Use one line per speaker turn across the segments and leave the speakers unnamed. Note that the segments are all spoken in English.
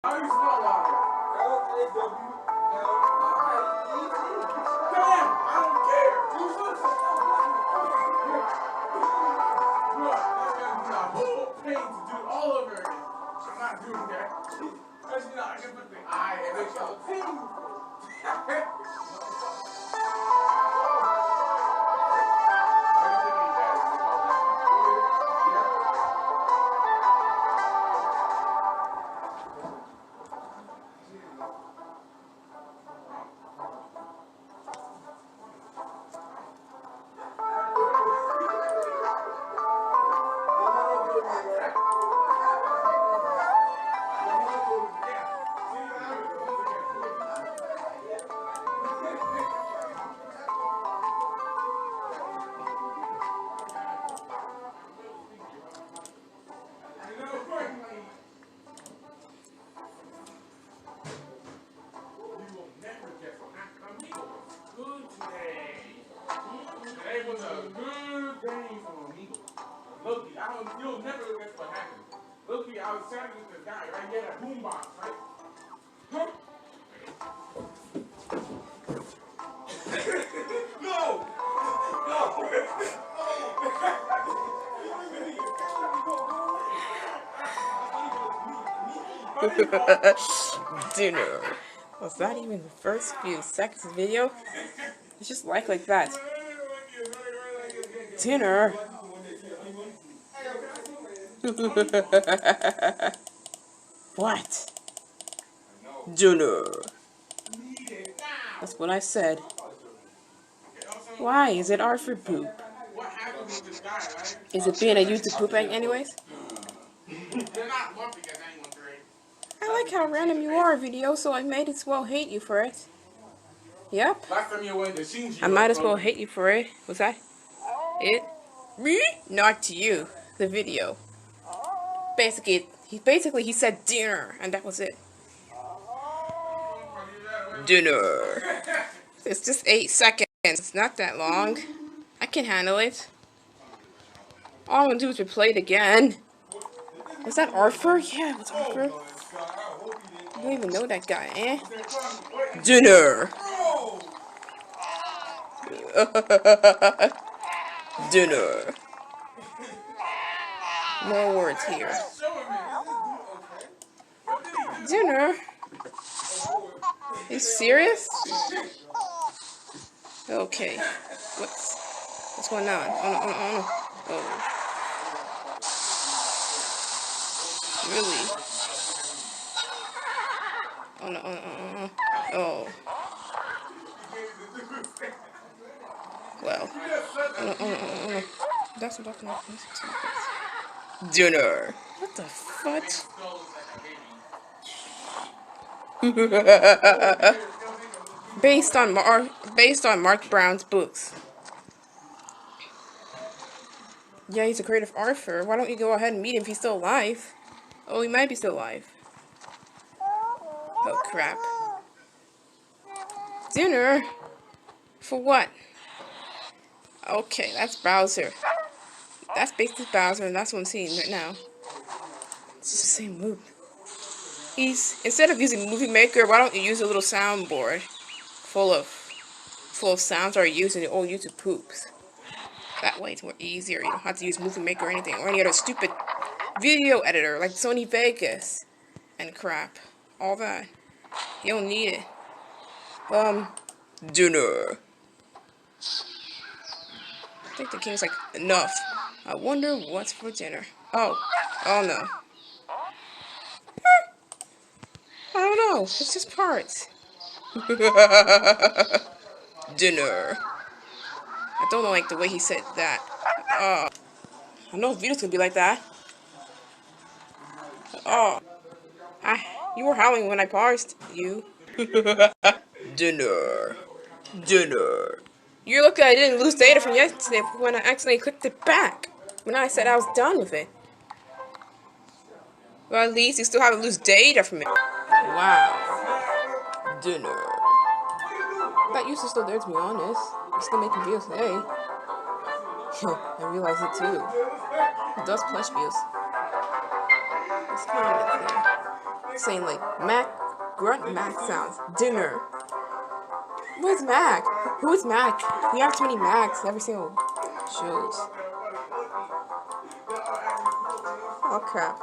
How do you spell water? L-A-W. Damn, I don't care. You should have Look, that's gonna be a whole pain to do all over again. I'm not doing that. Actually, no, I can put the I and it's a pain. Today was a good game for Amigo. Loki, you'll never guess what happened. Loki, I was chatting with this guy, right? He had a boombox, right? Huh? No!
Dinner. Was that even the first few seconds of the video? It's just like that. Dinner. What? Dinner. That's what I said. Why? Is it art for poop? Is it being a YouTube poop egg anyways? I like how random you are, video, so I might as well hate you for it. Yep. I might as well hate you for it. Was that it? Me? Not to you. The video. Basically, he said dinner, and that was it. Dinner. It's just 8 seconds. It's not that long. I can handle it. All I'm gonna do is replay it again. Was that Arthur? Yeah, it was Arthur. I don't even know that guy, eh? Dinner. Dinner. More words here. Dinner? Are you serious? Okay. What's going on? Oh. Really? Oh no. Oh. Well. Oh. That's what I'm talking about. Dinner. What the fudge? Based on Mark Brown's books. Yeah, he's a creative Arthur. Why don't you go ahead and meet him if he's still alive? Oh, he might be still alive. Oh, crap. Dinner? For what? Okay, that's Bowser. That's basically Bowser, and that's what I'm seeing right now. It's just the same move. Instead of using Movie Maker, why don't you use a little soundboard full of sounds or using the old YouTube poops? That way it's more easier. You don't have to use Movie Maker or anything, or any other stupid video editor like Sony Vegas and crap. All that. You don't need it. Dinner. I think the king's like, enough. I wonder what's for dinner. Oh no. I don't know. It's just parts. Dinner. I don't like the way he said that. I know videos can be like that. You were howling when I paused you. Dinner. You look like I didn't lose data from yesterday when I accidentally clicked it back. When I said I was done with it. Well, at least you still haven't lose data from it. Wow. Dinner. That used to still there, to be honest. I'm still making videos today. I realize it too. It does plush views. It's kind of thing. saying like Mac, grunt Mac sounds. Dinner. Where's Mac? Who is Mac? We have too many Macs in every single shows. Oh crap.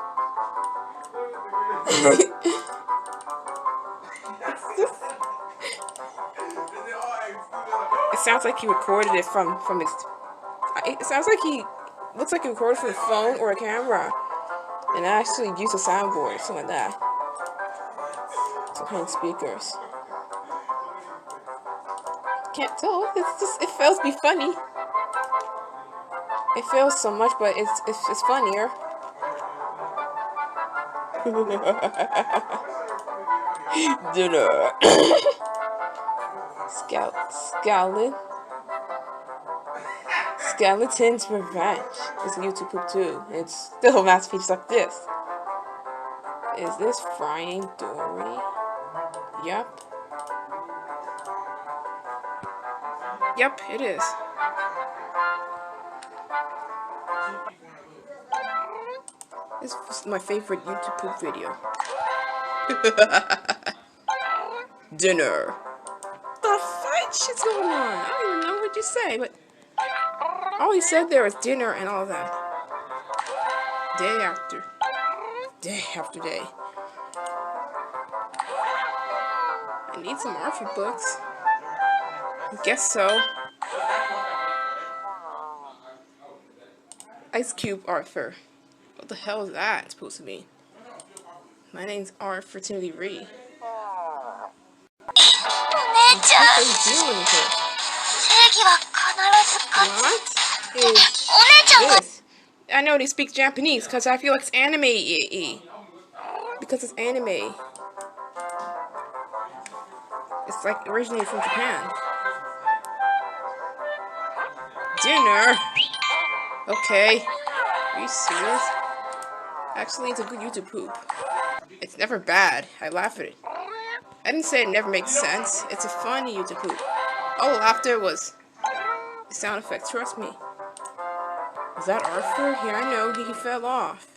It sounds like he recorded it from his. It sounds like he looks like he recorded from a phone or a camera, and actually used a soundboard or something like that. Some kind of speakers. Can't tell. It's just it feels to be funny. It feels so much, but it's funnier. Dinner. Skeleton's Revenge is a YouTube poop too. It's still masterpieces like this. Is this Frying Dory? Yep. Yep, it is. This is my favorite YouTube poop video. Dinner. The fight shit's going on. I don't even know what you say, but all he said there was dinner and all that. Day after day. I need some Arthur books. I guess so. Ice Cube Arthur. What the hell is that supposed to mean? My name's Arthur Timothy Ree. What are you doing here? What is this? I know they speak Japanese because I feel like it's anime. Because it's anime. It's like originated from Japan. Dinner? Okay. Are you serious? Actually, it's a good YouTube poop. It's never bad. I laugh at it. I didn't say it never makes sense. It's a funny YouTube poop. All the laughter was the sound effects. Trust me. Was that Arthur? Yeah, I know. He fell off.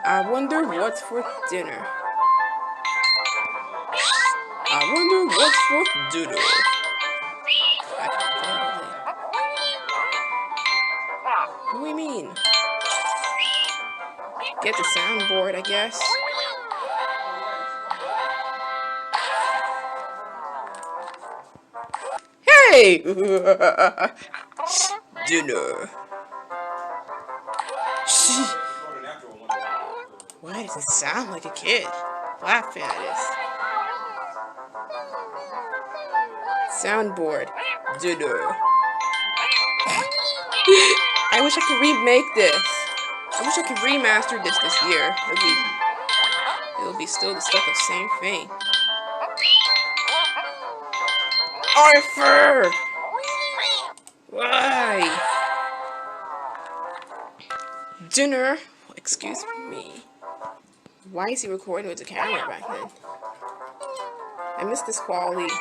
I wonder what's for dinner. I wonder what's for dinner. What do you mean? Get the soundboard, I guess. Hey! Dinner. Why does it sound like a kid laughing at this? Soundboard. Dinner. I wish I could remake this. I wish I could remaster this year. It'll be still the same thing. Arthur! Why? Dinner. Excuse me. Why is he recording with the camera back then? I miss this quality.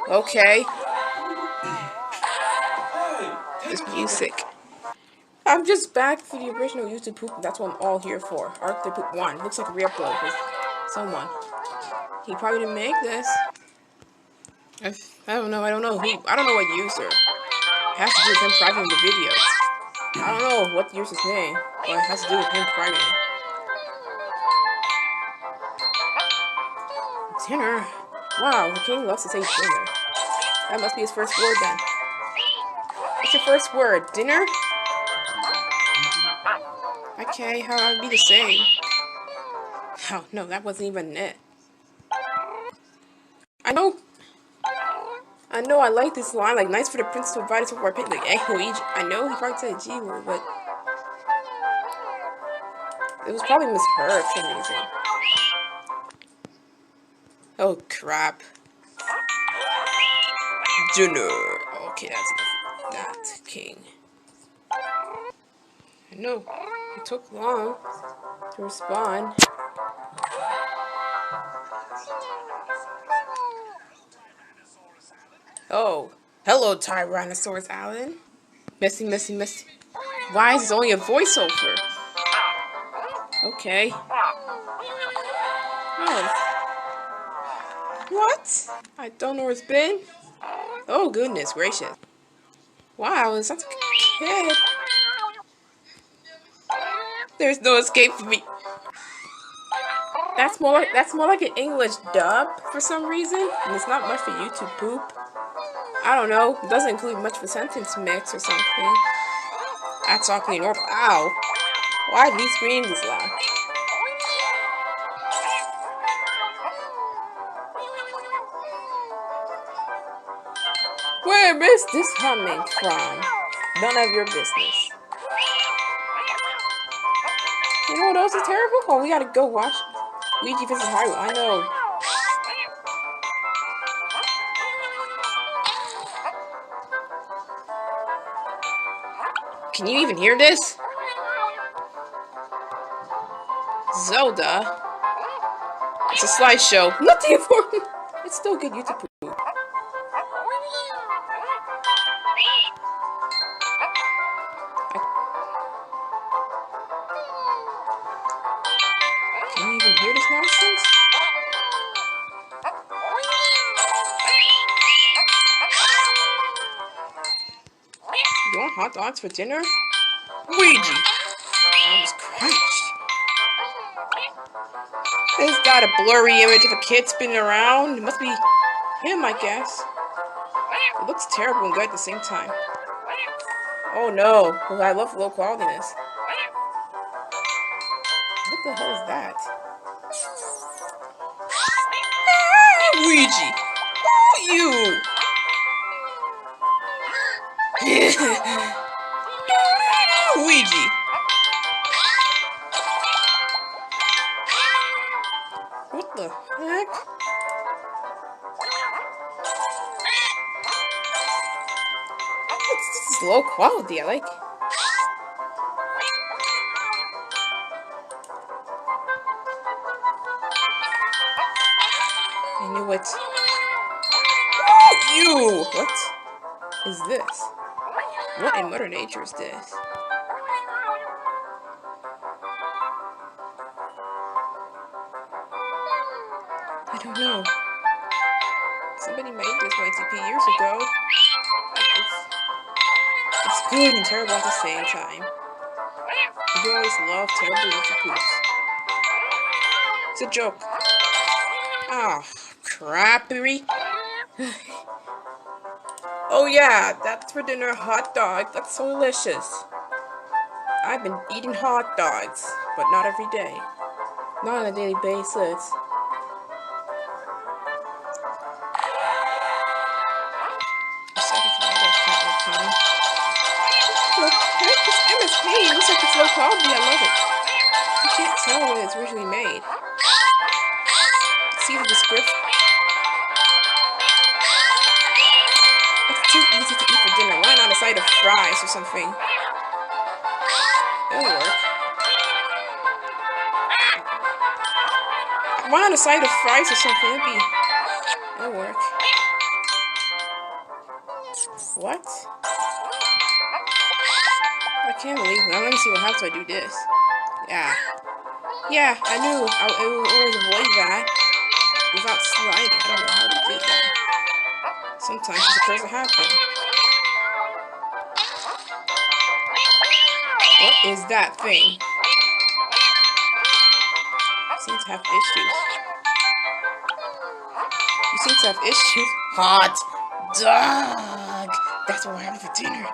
Okay. This music. I'm just back for the original YouTube poop. That's what I'm all here for. Arthur Poop 1. Looks like a re-upload with someone. He probably didn't make this. I don't know. I don't know what user. It has to do with him privating the video. I don't know what the user's name, but it has to do with him privating. Dinner? Wow, the king loves to say dinner. That must be his first word then. What's your first word? Dinner? Okay, how would be the same? Oh, no, that wasn't even it. I know I like this line, like, nice for the prince to invite us over our picnic. I know he probably said a G word, but it was probably misheard for some reason. Oh, crap. Dinner. Okay, that's enough. That king. I know, it took long to respond. Oh, Hello, Tyrannosaurus Alan. Messy, messy, messy. Why is this only a voiceover? Okay. Oh. What? I don't know where it's been. Oh, goodness gracious. Wow, it's such a kid. There's no escape for me. That's more like an English dub for some reason, and it's not much for YouTube poop. I don't know. It doesn't include much of a sentence mix or something. That's awfully normal. Ow! Why did he scream this loud? Where is this coming from? None of your business. You know what else is terrible? Oh, we gotta go watch Luigi vs. Mario. I know. Can you even hear this? Zelda. It's a slideshow. Nothing important. It's still good YouTube poop. Can you even hear this nonsense? You want hot dogs for dinner? Luigi! I almost crashed. It's got a blurry image of a kid spinning around. It must be him, I guess. It looks terrible and good at the same time. Oh no. Well, I love low qualityness. What the hell is that? Ah, Luigi! Oh, you! Luigi! What the heck? This is low quality, I like it. I knew it. Oh, you! What is this? What in Mother Nature is this? I don't know. Somebody made this on ITP years ago. It's good and terrible at the same time. You always love terrible YouTube poops. It's a joke. Ah, crappery. Oh yeah, that's for dinner, hot dog. That's so delicious. I've been eating hot dogs, but not every day. Not on a daily basis. Look, this MSP looks like it's low quality. I love it. You can't tell when it's originally made. See the description. It's too easy to eat for dinner. Why not a side of fries or something? It'll work. Why not a side of fries or something? It'll work. What? I can't believe it. Now let me see what happens if I do this. Yeah. Yeah, I knew I would always avoid that without sliding. I don't know how to do that. Sometimes it's supposed to happen. What is that thing? You seem to have issues. You seem to have issues. Hot dog! That's what we're having for dinner.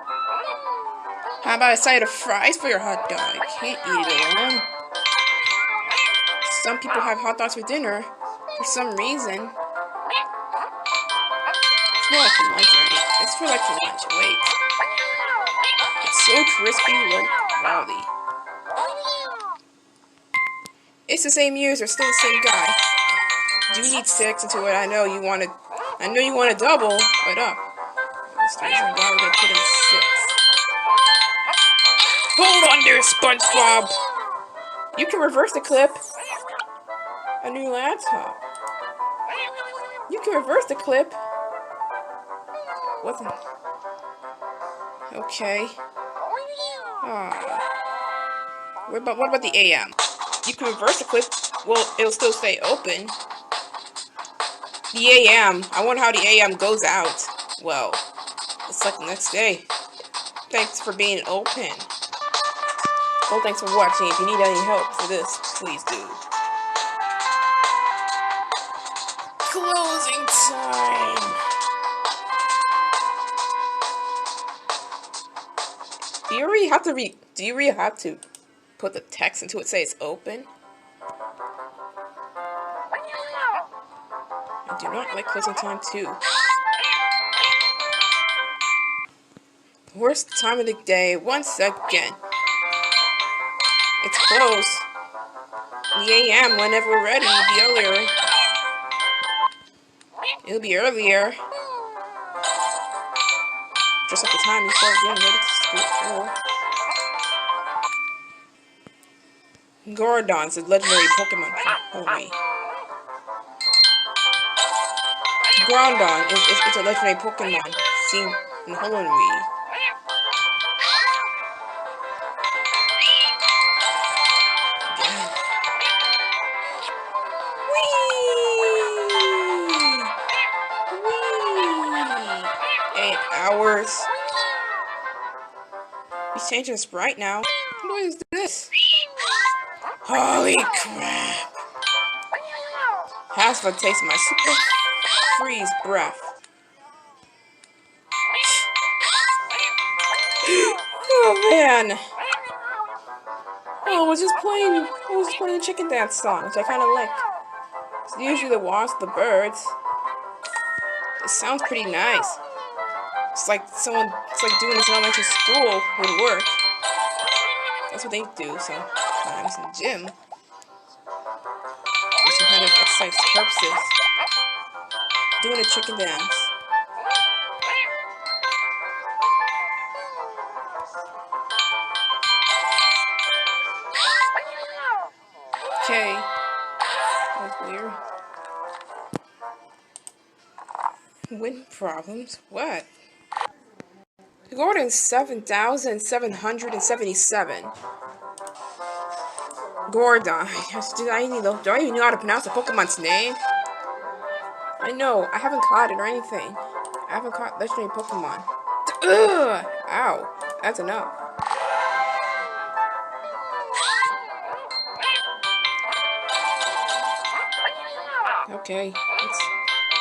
How about a side of fries for your hot dog? Can't eat it alone. Some people have hot dogs for dinner for some reason. It's more like for lunch, right? It's for like for lunch. Wait. It's so crispy, low quality. It's the same user, still the same guy. Do you need 6 into it? I know you want to double, but up. That's the reason why we're gonna put in 6. Hold on there, SpongeBob! You can reverse the clip. A new laptop. You can reverse the clip. wasn't. Okay. What about the AM? You can reverse the clip. Well, it'll still stay open. The AM. I wonder how the AM goes out. Well, it's like the next day. Thanks for being open. Well, thanks for watching. If you need any help for this, please do. Closing time. Do you really have to put the text into it, say it's open? I do not like closing time too. Worst time of the day, once again. It's close. The AM, whenever we're ready, it'll be earlier. It'll be earlier. Just at the time you start getting ready to school. Gordon's a legendary Pokemon. Holy. Groudon is a legendary Pokemon seen in Hoenn. Whee! 8 hours. He's changing his sprite now. What is this? Holy crap! Has to taste my super freeze breath. Oh man! Oh, I was just playing the chicken dance song, which I kind of like. It's usually the wasp, the birds. It sounds pretty nice. It's like doing this in elementary school would work. That's what they do sometimes in the gym. For some kind of exercise purposes. Doing a chicken dance. Okay. That was weird. Wind problems? What? Gordon's 7,777. Gordon. Do I even know how to pronounce the Pokemon's name? I know. I haven't caught it or anything. I haven't caught legendary Pokemon. Ugh! Ow. That's enough. Okay.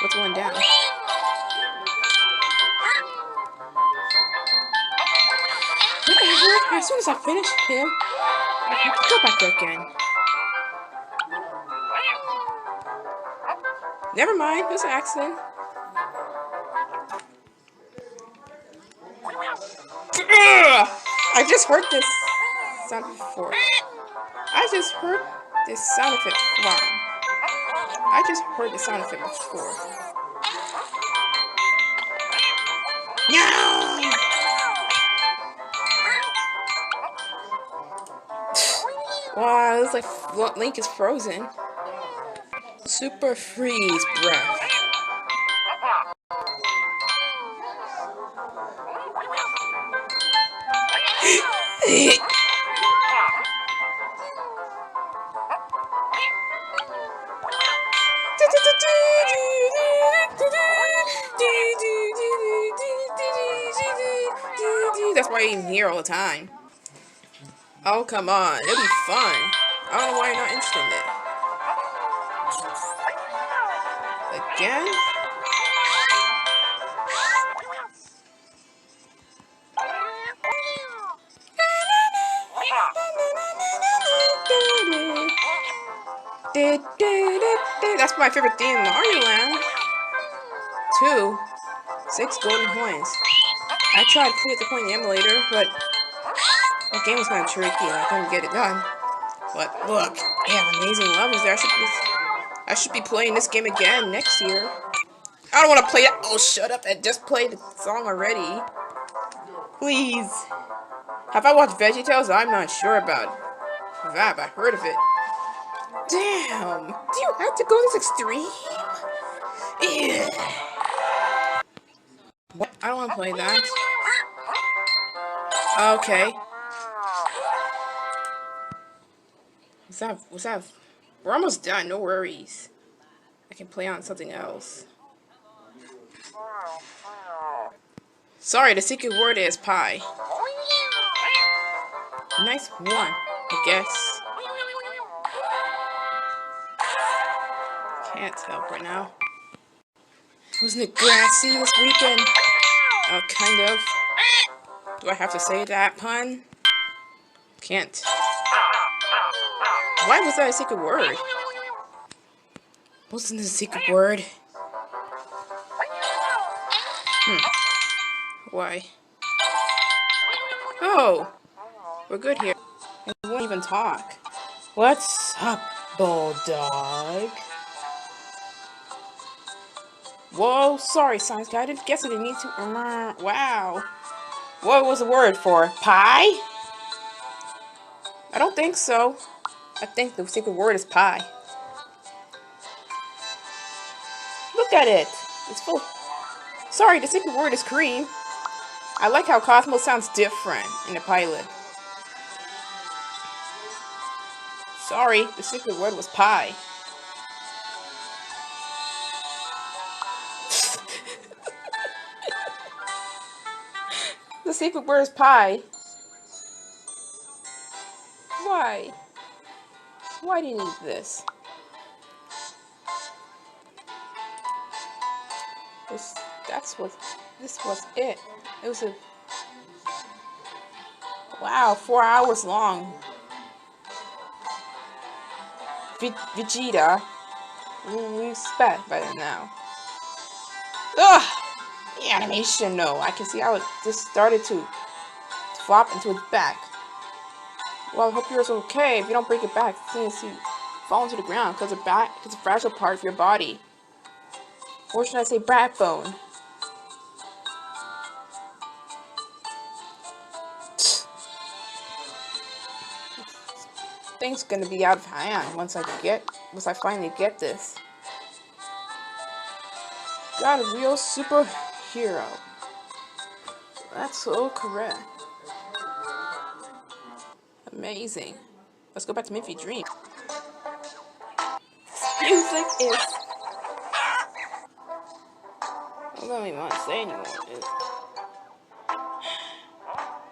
What's going down? Whatever. As soon as I finish him, I have to go back there again. Never mind. It was an accident. Ugh! I just heard this sound before. I just heard this sound effect before. No! Wow, it's like Link is frozen. Super freeze breath. That's why you're in here all the time. Oh, come on. It'll be fun. I don't know why you're not interested in it. Again? That's my favorite theme in Mario Land. 6 golden coins. I tried to clear the coin in the emulator, but the game was kind of tricky and I couldn't get it done. But look, they have amazing levels there. I should be playing this game again next year. I don't want to play it. Oh, shut up and just play the song already. Please. Have I watched VeggieTales? I'm not sure about that, but I heard of it. Damn. Do you have to go this extreme? Yeah. What? I don't want to play that. Okay. What's that? We're almost done. No worries. I can play on something else. Sorry, the secret word is pie. Nice one, I guess. Can't help right now. Wasn't it grassy this weekend? Kind of. Do I have to say that pun? Can't. Why was that a secret word? Wasn't it a secret word? Why? Oh, we're good here. And we won't even talk. What's up, Bulldog? Whoa, sorry, science guy. I didn't guess I didn't need to. Wow. What was the word for? Pie? I don't think so. I think the secret word is pie. Look at it. It's full. Sorry, the secret word is cream. I like how Cosmo sounds different in the pilot. Sorry, the secret word was pie. The secret word is pie. Why? Why do you need this? This was it. It was a, wow, 4 hours long. Vegeta, we expect better now. Ugh! The animation, no. I can see how it just started to flop into its back. Well, I hope yours are okay. If you don't break it back, since you fall into the ground, because it's a fragile part of your body. Or should I say backbone? Thing's gonna be out of hand once I finally get this. Got a real superhero. That's so correct. Amazing. Let's go back to Miffy Dream. Music is. I don't even want to say anymore.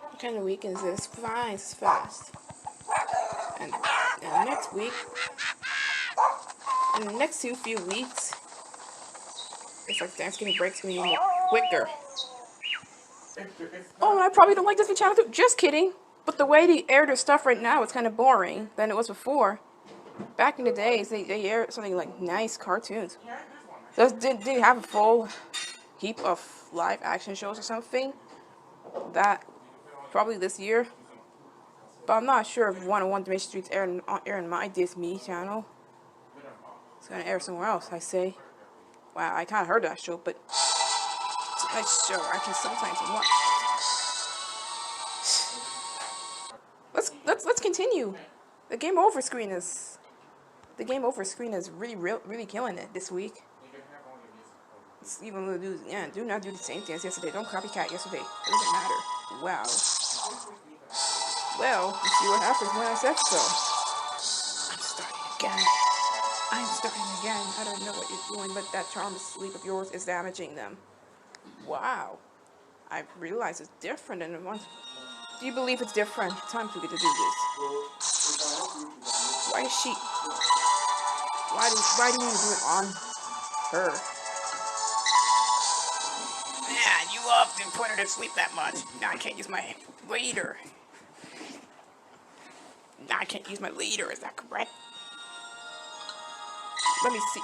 What kind of week is this? Fine, it's fast. And next week, in the next few weeks, it's like Thanksgiving breaks me even quicker. Oh, and I probably don't like Disney Channel too. Just kidding. But the way they air their stuff right now, it's kind of boring than it was before. Back in the days, they air something like nice cartoons. Did they have a full heap of live action shows or something? That probably this year. But I'm not sure if 101 Dimension Street's airing my Disney Channel. It's gonna air somewhere else, I say. Wow, I kind of heard that show, but it's a nice show. I can sometimes watch. Let's continue. The game over screen is really killing it this week. It's even do not do the same thing as yesterday. Don't copycat yesterday. It doesn't matter. Wow. Well, you see what happens when I said so. I'm starting again. I don't know what you're doing, but that charmed sleep of yours is damaging them. Wow. I realize it's different than it was. Do you believe it's different? Time for you to do this. Why is she... Why do you do it on her? Man, you often put her to sleep that much. Now I can't use my leader. Now I can't use my leader, is that correct? Let me see.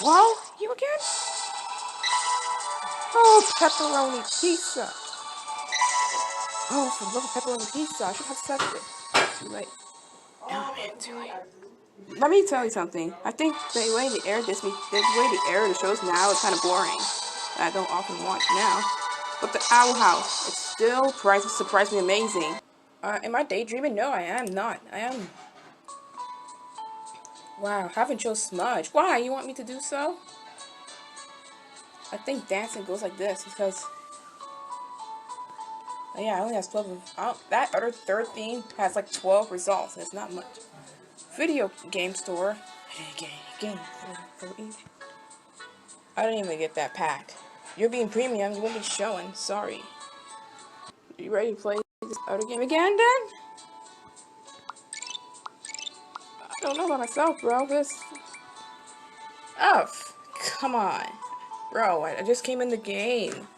Well, you again? Oh, pepperoni pizza. Oh, for the love of pepperoni pizza. I should have said it. Too late. Oh, man, too late. Let me tell you something. I think the way they air the shows now is kind of boring. I don't often watch now. But the Owl House, it still surprised me amazing. Am I daydreaming? No, I am not. I am. Wow, haven't chose Smudge. Why? You want me to do so? I think dancing goes like this because Oh, yeah, it only has 12. That other third theme has like 12 results. It's not much. Video game store. Game for each. I didn't even get that pack. You're being premium. You won't be showing. Sorry. You ready to play this other game again, then? I don't know about myself, bro. This. Oh, come on. Bro, I just came in the game.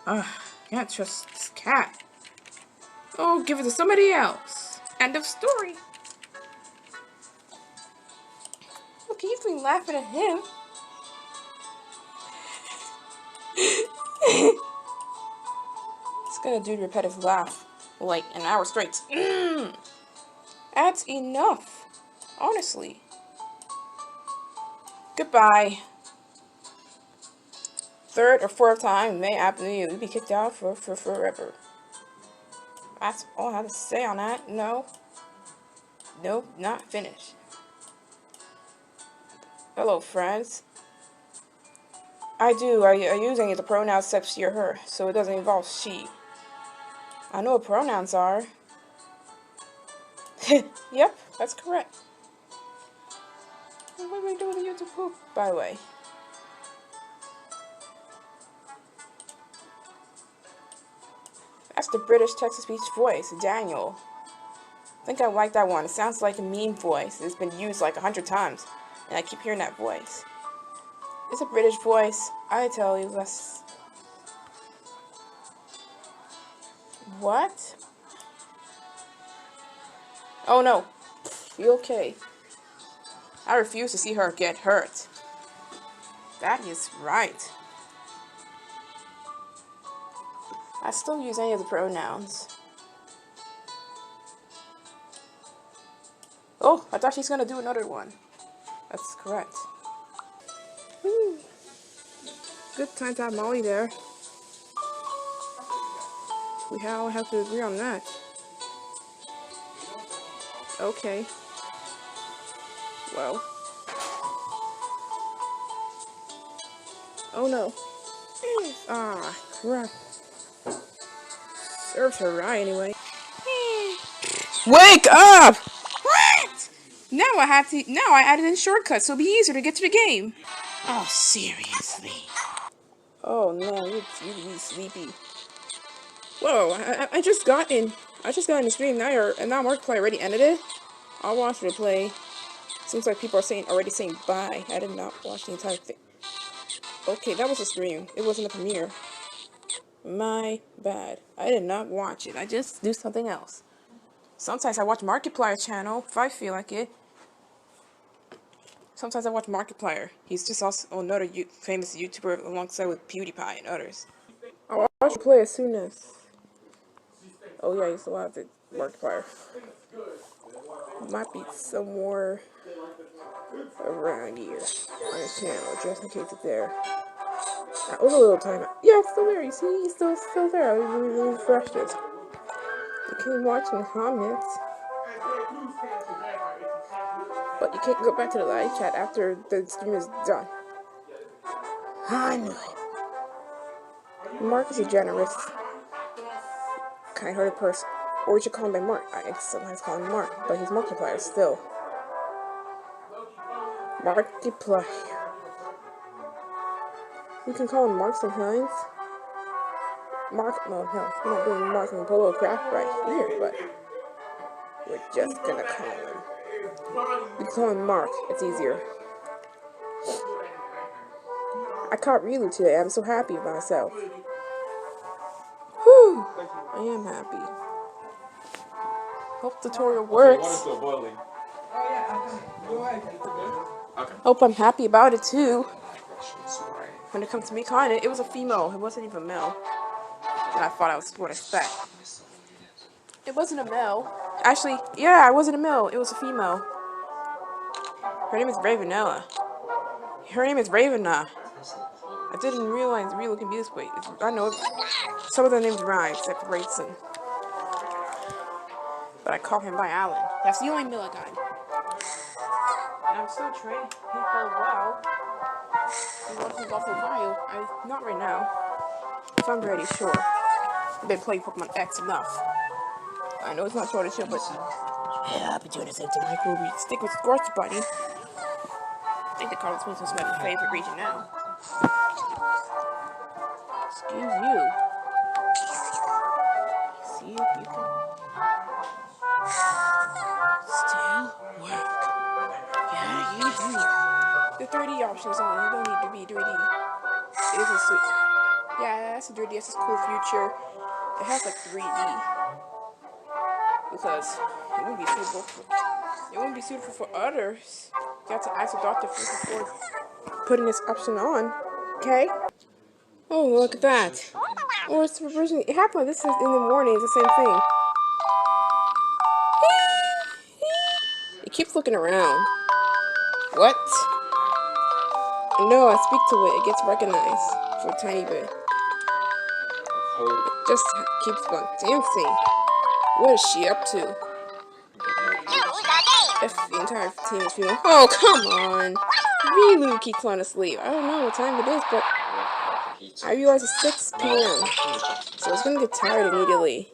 Ugh, can't trust this cat. Oh, give it to somebody else. End of story. Look, he's been laughing at him. It's gonna do the repetitive laugh. Like an hour straight. That's enough. Honestly. Goodbye. Third or fourth time may happen to you. You'll be kicked out for forever. That's all I have to say on that. No. Nope, not finished. Hello, friends. I use any of the pronouns except she or her, so it doesn't involve she. I know what pronouns are. Yep, that's correct. What am I doing with YouTube poop, by the way? That's the British text-to-speech voice, Daniel. I think I like that one. It sounds like a meme voice. It's been used like 100 times, and I keep hearing that voice. It's a British voice. I tell you, that's... What? Oh no. You okay? I refuse to see her get hurt. That is right. I still use any of the pronouns. Oh, I thought she's gonna do another one. That's correct. Woo. Good time to have Molly there. We all have to agree on that. Okay. Well. Oh no. Ah, crap. Serves her right anyway. Wake up! What? Now I added in shortcuts so it'll be easier to get to the game. Oh, seriously. Oh no, you're really sleepy. Whoa, I just got in the stream now, and now Markiplier already ended it. I'll watch the replay. Seems like people are already saying bye. I did not watch the entire thing. Okay, that was a stream. It wasn't a premiere. My bad. I did not watch it. I just do something else. Sometimes I watch Markiplier channel if I feel like it. Sometimes I watch Markiplier. He's just also another famous YouTuber alongside with PewDiePie and others. I'll watch the play as soon as... Oh yeah, I used to watch the Markiplier. Might be somewhere around here on his channel, just in case it's there. That was a little time. Yeah, it's still there. You see, he's still there. I really refreshed it. You can watch in the comments, but you can't go back to the live chat after the stream is done. I knew it. Mark is a generous, kind-hearted person. Or we should call him by Mark. I sometimes call him Mark, but he's Markiplier still. Markiplier. We can call him Mark sometimes. Mark, no, we're not doing Mark and Polo crap right here, but we're just gonna call him. We call him Mark, it's easier. I caught Rilu today, I'm so happy with myself. Whew, I am happy. Hope the tutorial works. Hope I'm happy about it too. When it comes to me calling it, it was a female, it wasn't even male. And I thought I was what I expect. It wasn't a male. Actually, yeah, it wasn't a male, it was a female. Her name is Ravenella. Her name is Ravena. I didn't realize Rilu can be this way. I know some of the names rhyme, except for Rayson. But I call him by Alan. That's the only male I got. And I'm still training her well. I'm watching Buffalo Mario. Not right now. If I'm ready, sure. I've been playing Pokemon X enough. I know it's not Sword and Shield, but yeah, I've been doing the same thing. Like Ruby, stick with Scorch Buddy. I think the Carlos Springs is my favorite region now. Excuse you. See if you can still work. Yeah, you do. The 3D options on. You don't need to be 3D. It is a sweet. Yeah, that's a 3D. It's a cool future. It has like 3D because it wouldn't be suitable for. It wouldn't be suitable for others. You have to ask a doctor first before putting this option on. Okay. Oh, look at that. Or it's reversing. It happened. This is in the morning. It's the same thing. It keeps looking around. What? No, I speak to it. It gets recognized for a tiny bit. It just keeps going. Dancing. What is she up to? If the entire team is female. Oh, come on. Riolu keeps falling asleep. I don't know what time it is, but I realize it's 6 p.m. So it's gonna get tired immediately.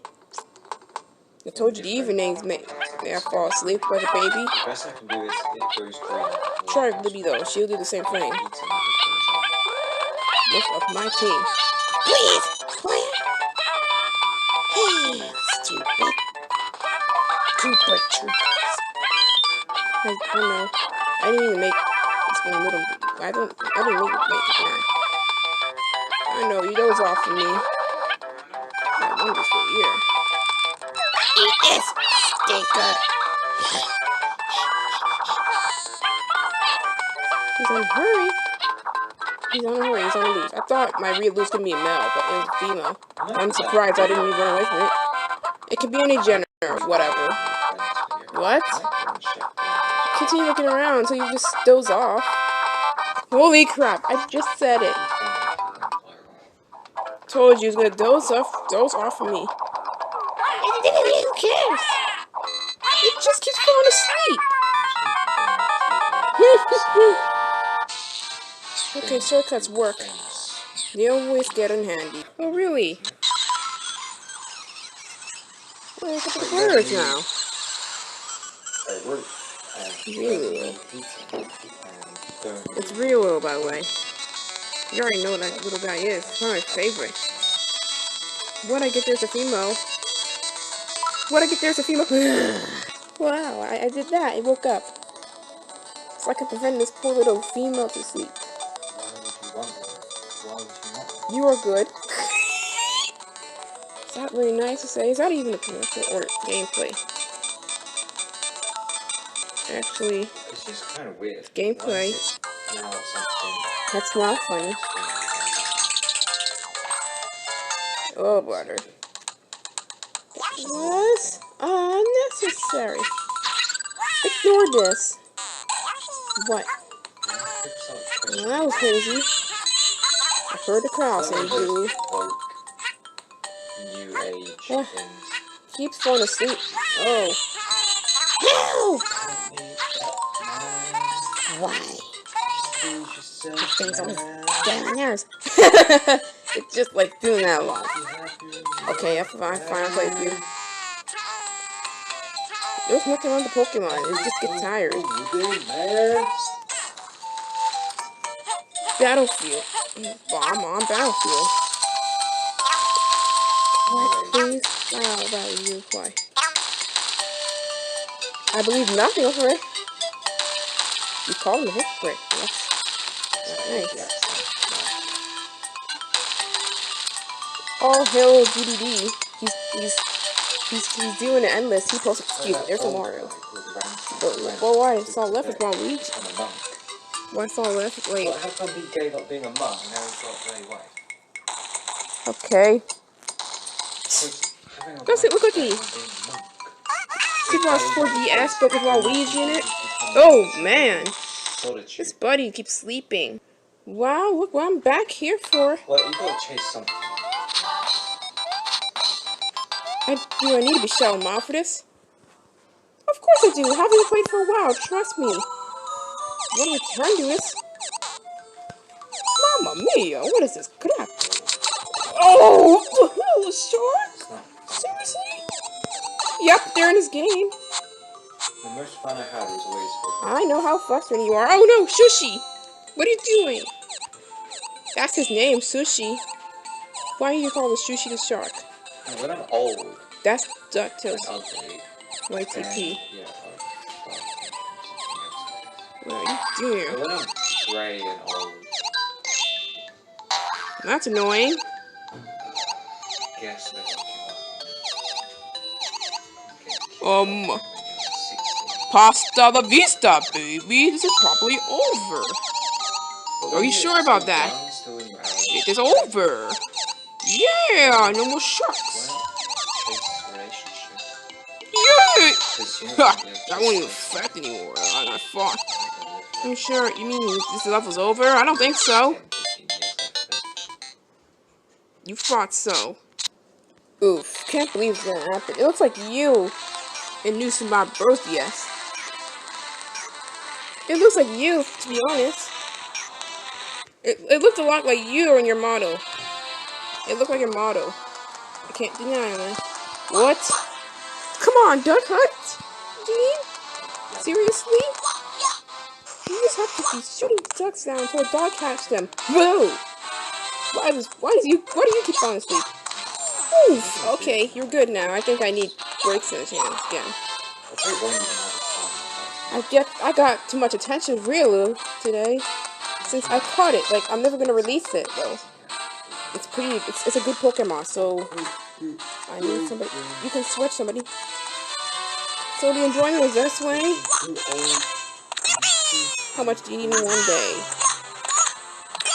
I told you the evenings may I fall asleep like a baby.
Best I can do is it goes green.
Try Libby though, she'll do the same thing. Most of my team. Please! Quiet! Hey, stupid. Trooper troopers. I know. I didn't even make this one little. I didn't make it now. I know, you doze off of me. That wonderful ear. Eat this, stinker. He's on a hurry. He's on a hurry. He's on a leash. I thought my real was gonna be a male, but it was a female. I'm surprised I didn't even run away from it. It could be any gender or whatever. What? Continue looking around until you just doze off. Holy crap! I just said it. Told you he was gonna doze off of me. Who cares? It just keeps falling asleep. Okay, shortcuts work. They always get in handy. Oh, really? Well, look at the birds now. Really? It's Riolu, by the way. You already know what that little guy is. It's one of my favorite. What I get there's a female. What I get there's a female. Wow, I did that. It woke up. It's like I prevented this poor little female to sleep. You are good. Is that really nice to say? Is that even a commercial or gameplay? Actually,
it's just kind of weird.
Gameplay. That's not funny. Oh, butter. That was unnecessary. Ignore this. What? Well, that was crazy. I heard the crowd saying, dude.
New age
Keeps falling asleep. Oh. Help! Why? Things always get on my nerves. It's just like doing that a lot. Okay, I'm fine. I'll play with you. There's nothing on the Pokemon. It just gets tired. Battlefield. Bomb on Battlefield. What please? Wow, about you play. I believe nothing over it. You called him a hypocrite. That's nice. All hail GDD. He's doing it endless. He posted, excuse me, there's a Mario. But why I saw left is Waluigi. Why I saw left? Wait.
How come he gave up being a monk and now he's got a very wife?
Okay. That's it, look at me. Super Mario 4DS, but with Waluigi in it. Oh man. This buddy keeps sleeping. Wow, look what I'm back here for.
Well, you gotta chase something.
Do I need to be shouting out for this? Of course I do. Haven't played for a while. Trust me. What do I turn to this? Mamma mia! What is this crap? Oh! the shark?
It's not.
Seriously? Yep, they're in this game.
The most fun I had was always with.
I know how frustrating you are. Oh no, Sushi! What are you doing? That's his name, Sushi. Why are you calling Sushi the shark?
When I'm old,
That's DuckTales.
and ugly,
YTP.
yeah,
What are you doing?
but when I'm grey and old,
That's annoying.
guess never give up.
Pasta la vista, baby. This is probably over. Are you sure about that? It is over. Yeah, no more sharks. Yeah. I won't even affect anymore. I fought. I'm sure. You mean this level's over? I don't think so. You thought so. Oof, can't believe it's gonna happen. It looks like you in New Super Bros. Yes. It looks like you, to be honest. It looked a lot like you in your model. It looked like your model. I can't deny it. What? Come on, Duck Hunt! Dean? Seriously? You just have to be shooting ducks down until a dog catches them. Whoa! Why do you keep falling asleep? Oof, okay, you're good now. I think I need breaks in his hands again. I got too much attention really today. Since I caught it, like I'm never gonna release it though. It's a good Pokemon, so I need somebody. You can switch somebody. So the enjoyment is this way. How much do you need in one day?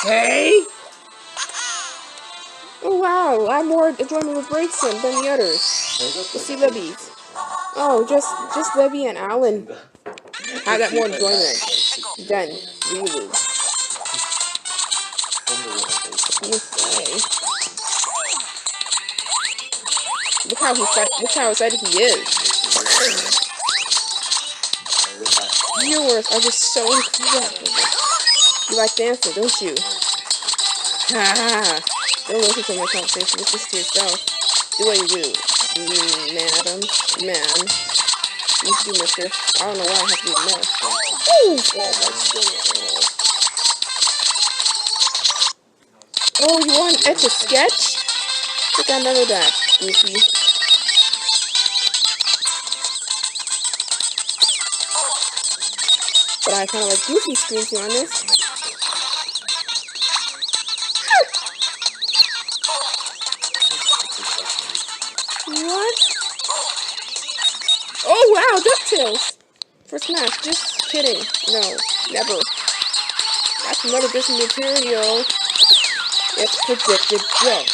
Hey! Oh wow, I have more enjoyment with Braixen than the others. Let's see Libby's. Oh, just Libby and Alan. I got more enjoyment than Lulu. Look how excited he is. Viewers are just so incredible. You like dancing, don't you? Ha! Don't listen to my conversation. Just listen to yourself. Do what you do, madam, man. You do, mister. I don't know why I have to be a mess. Ooh! Oh my goodness. Oh, you want an extra sketch? I think I remember that, Goofy. But I kind of like Goofy screens on this. What? Oh wow, DuckTales! For Smash, just kidding. No, never. That's another different material. It's predicted junk.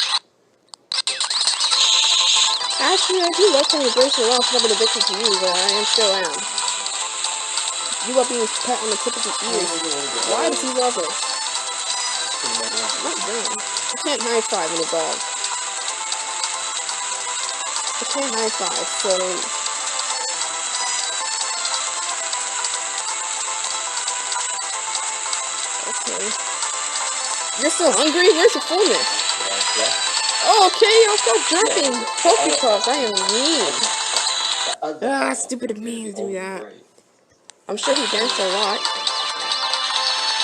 Actually, I do love playing Bracer off. I've been addicted to you, but I still am. You love being pet on the tip of his ears. Why does he love it? Not them. I can't high five in a dog. I can't high five, so. Okay. You're still hungry? Where's your fullness? Oh, okay, I'll stop dropping Pokeballs. I am mean. Ah, stupid of me to do that. I'm sure he danced a lot.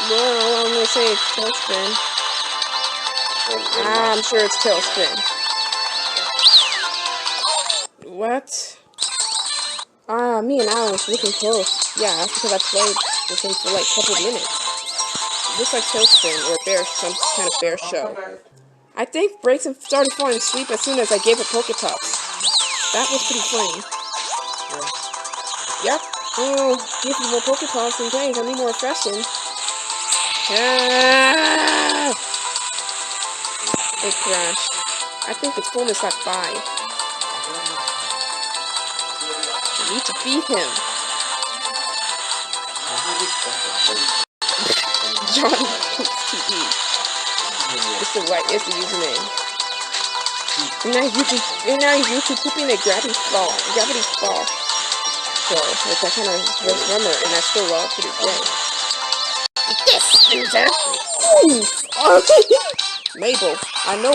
Well, I'm gonna say it's Tailspin. I'm sure it's Tailspin. What? Me and Alan was looking close. Yeah, that's because I played with him for like a couple of minutes. Looks like Tailspin or some kind of bear show. I think Braixen started falling asleep as soon as I gave it Pokepops. That was pretty funny. Yep. Oh, give me more Pokepops and games. I need more refreshing. Ah! It crashed. I think the fullness at 5. I need to feed him. John TV. It's the username. And now YouTube pooping a Gravity's Fall. So, which I kind of remember, and I still love to this day. This loser! Mabel, I know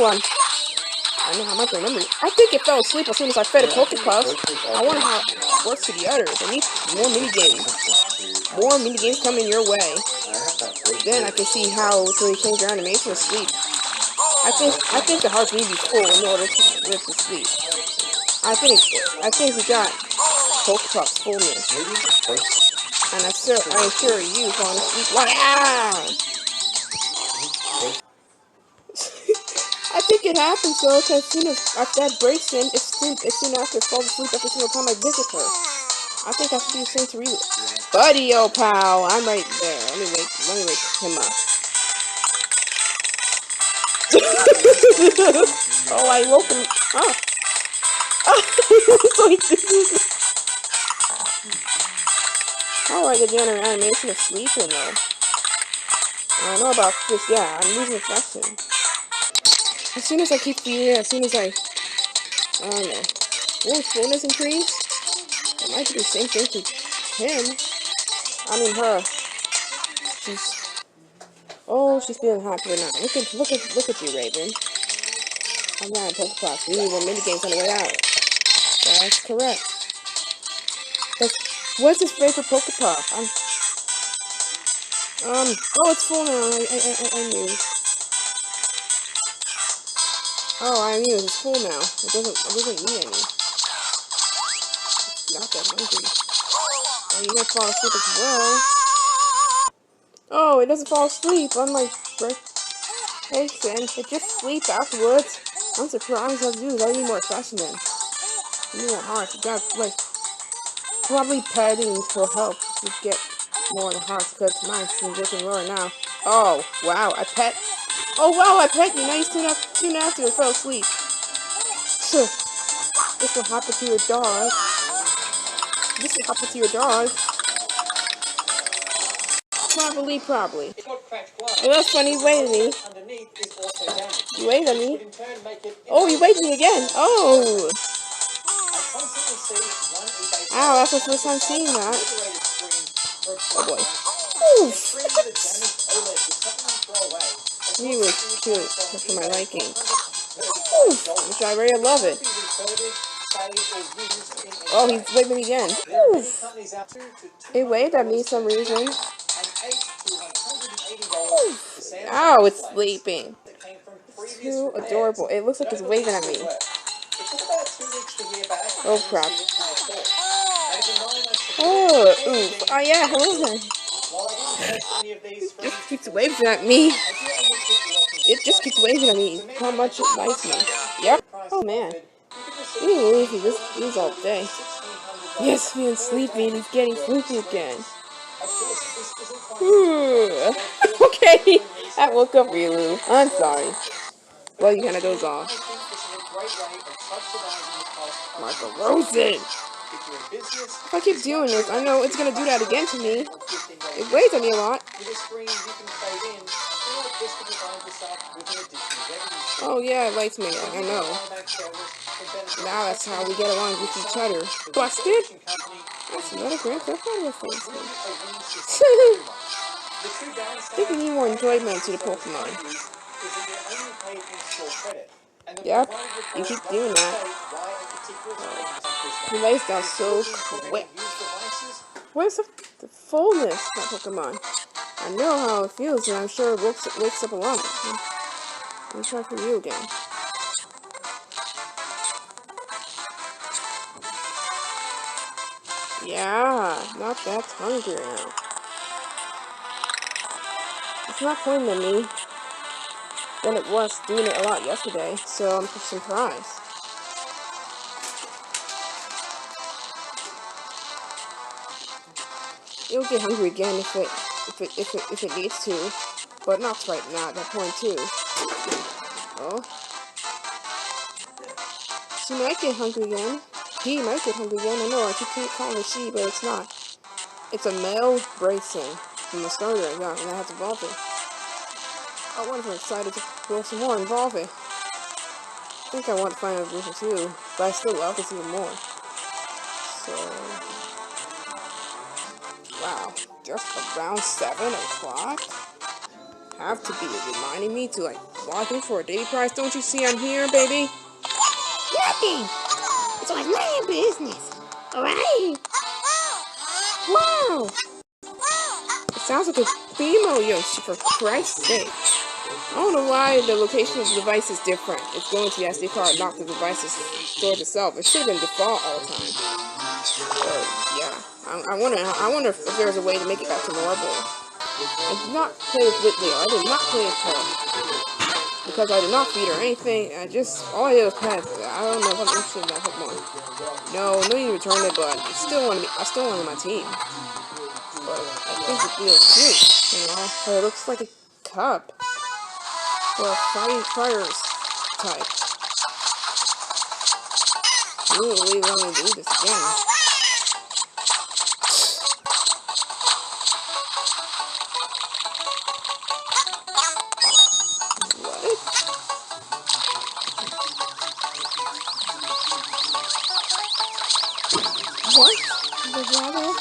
I know how much I remember. I think it fell asleep as soon as I fed it Pokepuff. I wonder how it works to the others. I need more mini games. More mini games coming your way. Then I can see how to change your animation to sleep. I think the hearts need to be full in order for it to sleep. I think we got Pokepuff's fullness. And I assure you falling asleep. Wow! I think it happens though, because as soon as that breaks in, it's soon after it falls asleep every single time I visit her. I think I should be the same to Relu. Buddy, oh pal, I'm right there. Let me wake him up. Oh, I woke him. Oh. So he did. How do I get the other animation of sleeping though? I don't know about this. Yeah, I'm losing affection. As soon as I keep feeding it, as soon as I don't know. Will his fullness increase? It might do the same thing to him. I mean her. She's feeling happier now. Look at you, Raven. I'm not in Pokepuff. We need more minigames on the way out. That's correct. What's his favorite Pokepuff? Oh, it's full now. I knew. Oh, I knew it's full now. It doesn't need any. Not that hungry. Oh, you might fall asleep as well. Oh, it doesn't fall asleep. Unlike Jason, it just sleeps afterwards. I'm surprised I do. I need more fashion then. I need more hearts. You got like probably petting for help to get more of the hearts because mine seems looking lower now. Oh wow, I pet. Oh wow, I pet you. Now you soon after it fell asleep. This will happen to your dog. This will happen to your dog. Probably. Oh, that's funny. You waved at me. You waved at me. Oh, you waved at me again. Oh. Ow, that's the first time seeing that. Oh boy. Oof. He was cute. That's for my liking. Oof. Which I really love it. Oh, he's waving again. Oof. It waved at me for some reason. Ow, it's sleeping. Too adorable. It looks like it's waving at me. Oh crap. Oh, oof. Oh yeah, hello there. It just keeps waving at me. It just keeps waving at me. How much it likes me. Yep. Oh man. He didn't leave me these all day. Yes, being sleepy and he's getting sleepy again. Okay, I woke up Relu. I'm sorry. Well, you kind of doze off. Marco Rosen! If I keep doing this, I know it's gonna do that again to me. It weighs on me a lot. Oh yeah, it likes me. I know. Now that's how we get along with each other. Busted? That's another Grand Theft Auto reference. I think we need more enjoyment to the Pokemon. Yep, you keep doing that. He lays down so quick. Where's the fullness of that Pokemon? I know how it feels, and I'm sure it wakes up a lot. Let me try for you again. Yeah, not that hungry now. It's not pointing at me than it was doing it a lot yesterday, so I'm surprised. It'll get hungry again if it needs to, but not right now at that point too. Oh, she might get hungry again. He might get hungry again. I know I keep calling it she, but it's not. It's a male Bryson from the starter I got, and I have to evolve it. I wonder if I'm excited to go some more and evolve it. I think I want to find out version 2, but I still love this even more. So, wow, just around 7 o'clock? Have to be reminding me to like log in for a daily prize. Don't you see I'm here, baby? Nothing. So it's not your business. Alright? Wow. It sounds like a female Yoshi, for Christ's sake. I don't know why the location of the device is different. It's going to the SD card, not the device's storage itself. It should have been default all the time. Yeah. I wonder if there's a way to make it back to normal. I did not play with Whitley. I did not play with her. Because I did not feed her anything. All I did was pet. I don't know if I'm interested in that Pokemon. No need to return it, but I still want my team. But I think it feels cute. You know, it looks like a cup. For a fires type. You don't really want to do this again. What? The rabbit?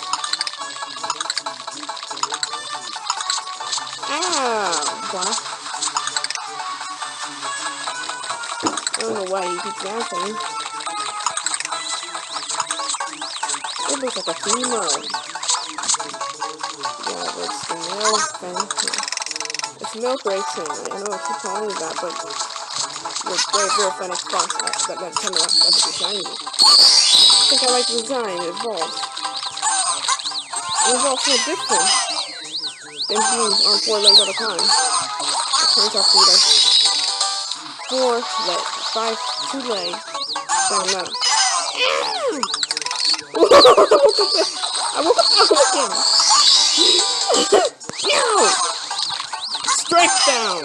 What? I don't know why he keeps dancing. It looks like a female. Yeah, but it's the male thing. It's milk racing. I know I keep calling it that, but it's very funny spot that kind of shiny. I think I like the design. It evolves. It evolves so different than being on 4 legs all the time. It turns out to be like 4 legs, 2 legs. Down now. I woke up again. No! Strike down!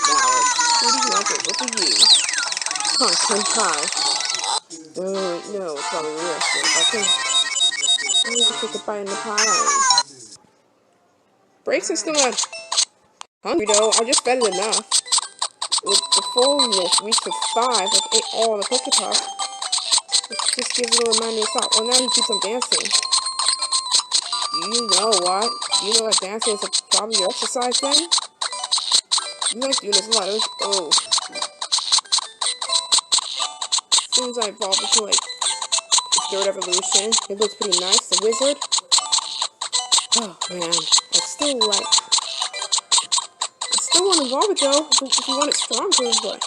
Now, Fruity Magic, what for you? Pumpkin pie. No, it's probably real shit. I need to take a bite in the pie. Breaks is still not hungry though. I just fed it enough. With the fullness reached to 5, like ate all the Pokepuff. It just gives a little reminder of thought. Well, now he keeps on dancing. You know what? You know that dancing is probably your exercise then? You like doing this a lot. Oh. As soon as I evolved into like the 3rd evolution, it looks pretty nice. The wizard. Oh man. I still want to evolve it though. If you want it stronger, but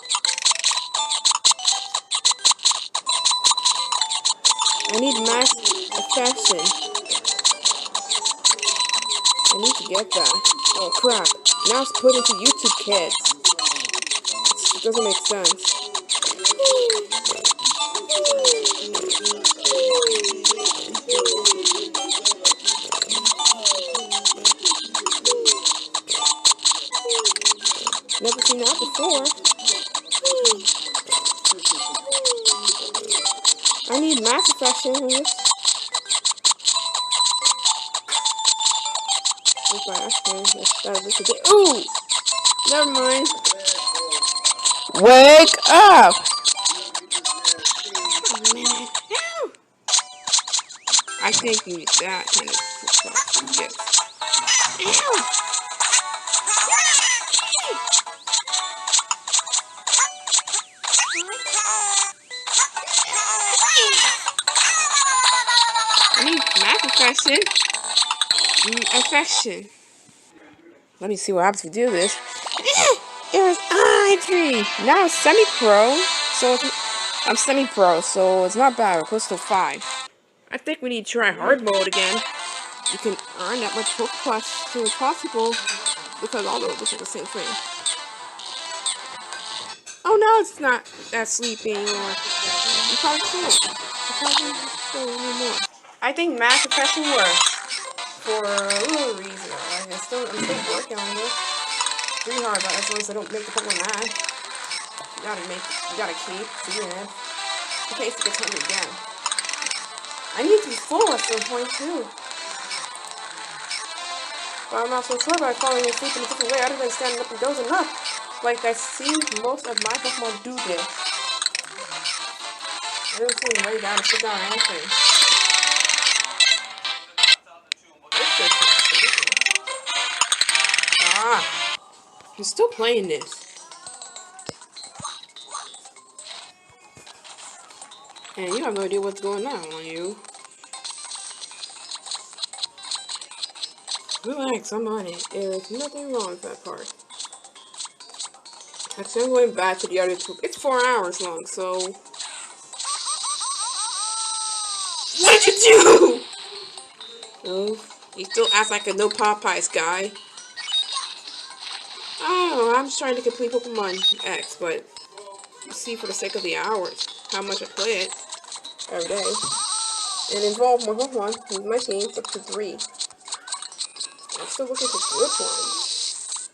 I need max affection. I need to get that. Oh crap. Now it's put into YouTube Kids. It doesn't make sense. Never seen that before. I need max affection in this. Ooh! Never mind. Wake up! I think you need that kind of yes. I need max affection. Let me see what happens if we do this. It was I3. Now it's semi-pro. So I'm semi-pro, so it's not bad. We're close to 5. I think we need to try hard mode again. You can earn that much Pokepuff as soon as possible. Because all those look like the same thing. Oh no, it's not that sleepy anymore. You probably cool. I think max affection works. For a little reason. I'm still working on it. Pretty hard, but as long as I don't make the Pokemon mad. You gotta keep feeding it. In case it gets hungry again. I need to be full at some point too. But I'm not so sure about falling asleep in a different way other than standing up and dozing up. Like I see most of my Pokemon do this. I don't see them lay down and sit down or anything. I'm still playing this. And you have no idea what's going on you. Relax, I'm on it. There's nothing wrong with that part. Actually, I'm going back to the other two. It's 4 hours long, so... What did you do? Oh, he still acts like a no Popeyes guy. Oh, I'm just trying to complete Pokemon X, but you see, for the sake of the hours, how much I play it every day, and involve more Pokemon with my teams up to 3. I'm still looking for good ones.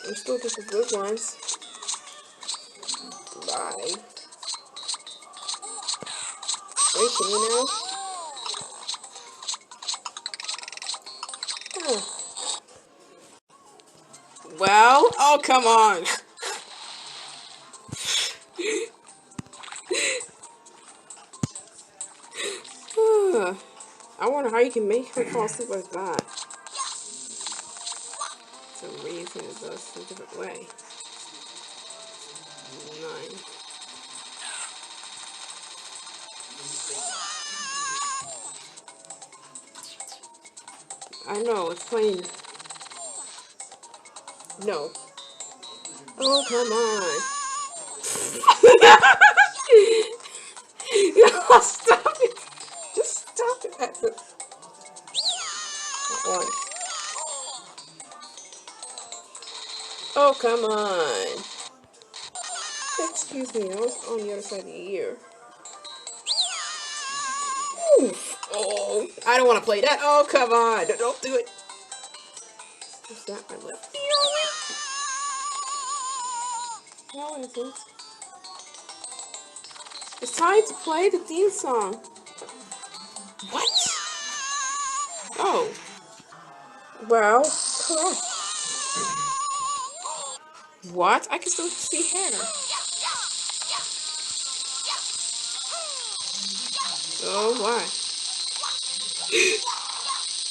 I'm still looking for good ones. Bye. Wait, can you know? Oh. Well, oh come on. I wonder how you can make her fall asleep like that. So reason it does a different way. 9. I know, it's plain. No. Oh, come on. No, stop it. Just stop it. That's it. Once. Oh, come on. Excuse me, I was on the other side of the ear. Oof. Oh, I don't want to play that. Oh, come on. Don't do it. What's that? My left ear? No, it isn't. It's time to play the theme song. What? Oh. Well, correct. What? I can still see hair. So what?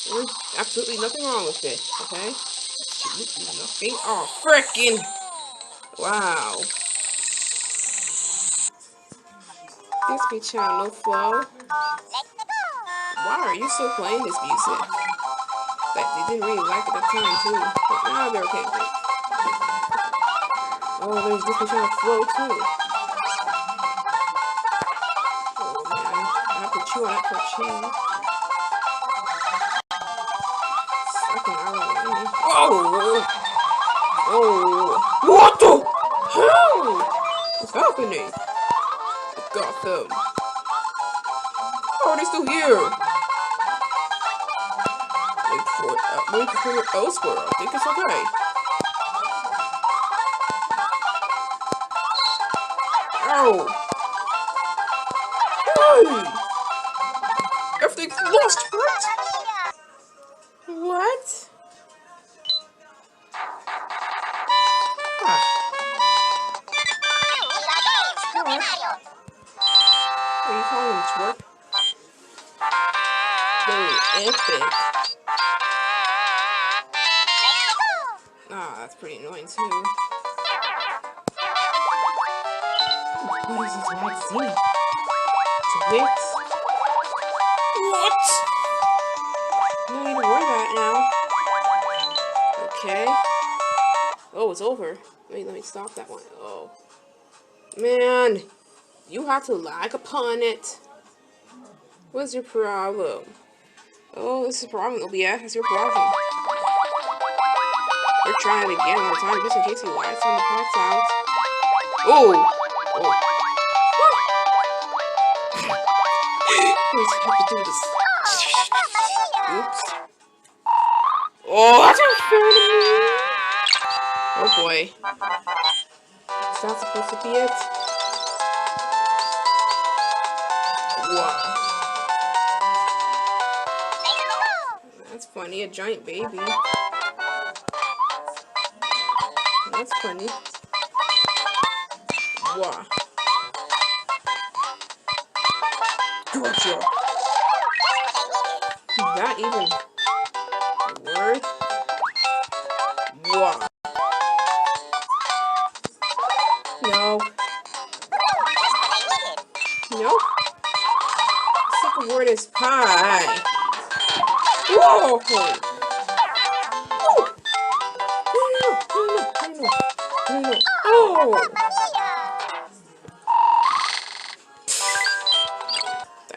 There's absolutely nothing wrong with it, okay? Absolutely nothing. Oh, frickin'! Wow. Disney Channel, no flow. Why are you still playing this music? Like, they didn't really like it at the time, too. But now they're okay with it. Oh, there's Disney Channel flow, too. Oh, man. I have to chew on that for a change. Second hour. Oh! Oh! What the hell is happening? Gotham. How are they still here? Wait for it elsewhere. I think it's okay. Ow! Hey! Everything's lost, right? What? Ah. What? Are you calling him twerp? No, epic. Ah, that's pretty annoying too. What is this magazine? Twix? What? No need to worry about it now. Okay. Oh, it's over. Wait, let me stop that one. Oh. Man, you have to lag upon it. What's your problem? Oh, this is a problem, OBS. That's your problem. We're trying it again one more time, just in case he lies on the parts out. Oh! Oh. Let's have to do this. Oops. Oh, that's unfair to me! Oh boy. Is that supposed to be it? Wow. That's funny, a giant baby. That's funny. Wow. Gotcha. Is that even a word? Wow. No. Nope. Secret word is pie. Whoa! No. Oh!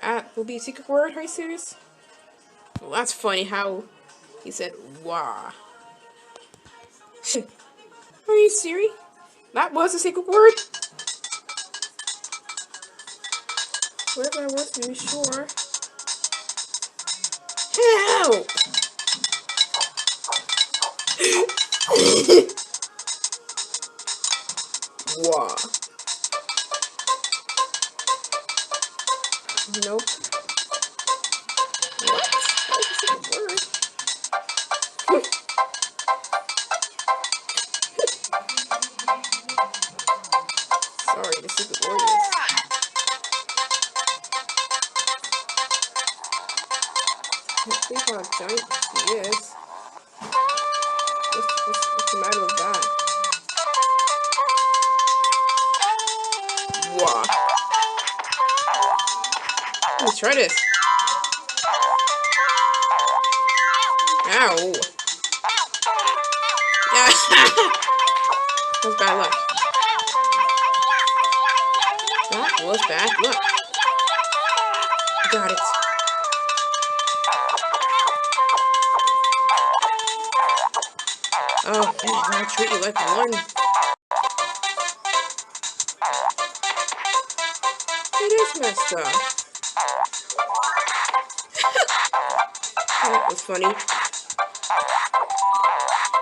That will be a secret word? Are you serious? Well, that's funny how he said wah. Are you serious? That was a secret word? Whatever I was, to be sure. Help! Wah. Nope. What? That's a secret word. Sorry, the secret word is. Let's see how giant he is. What's the matter with that? Wah. Let's try this. Ow. Yeah. That's bad luck. That was bad luck. Got it. Oh, I'll treat you like one. It is messed up. That was funny.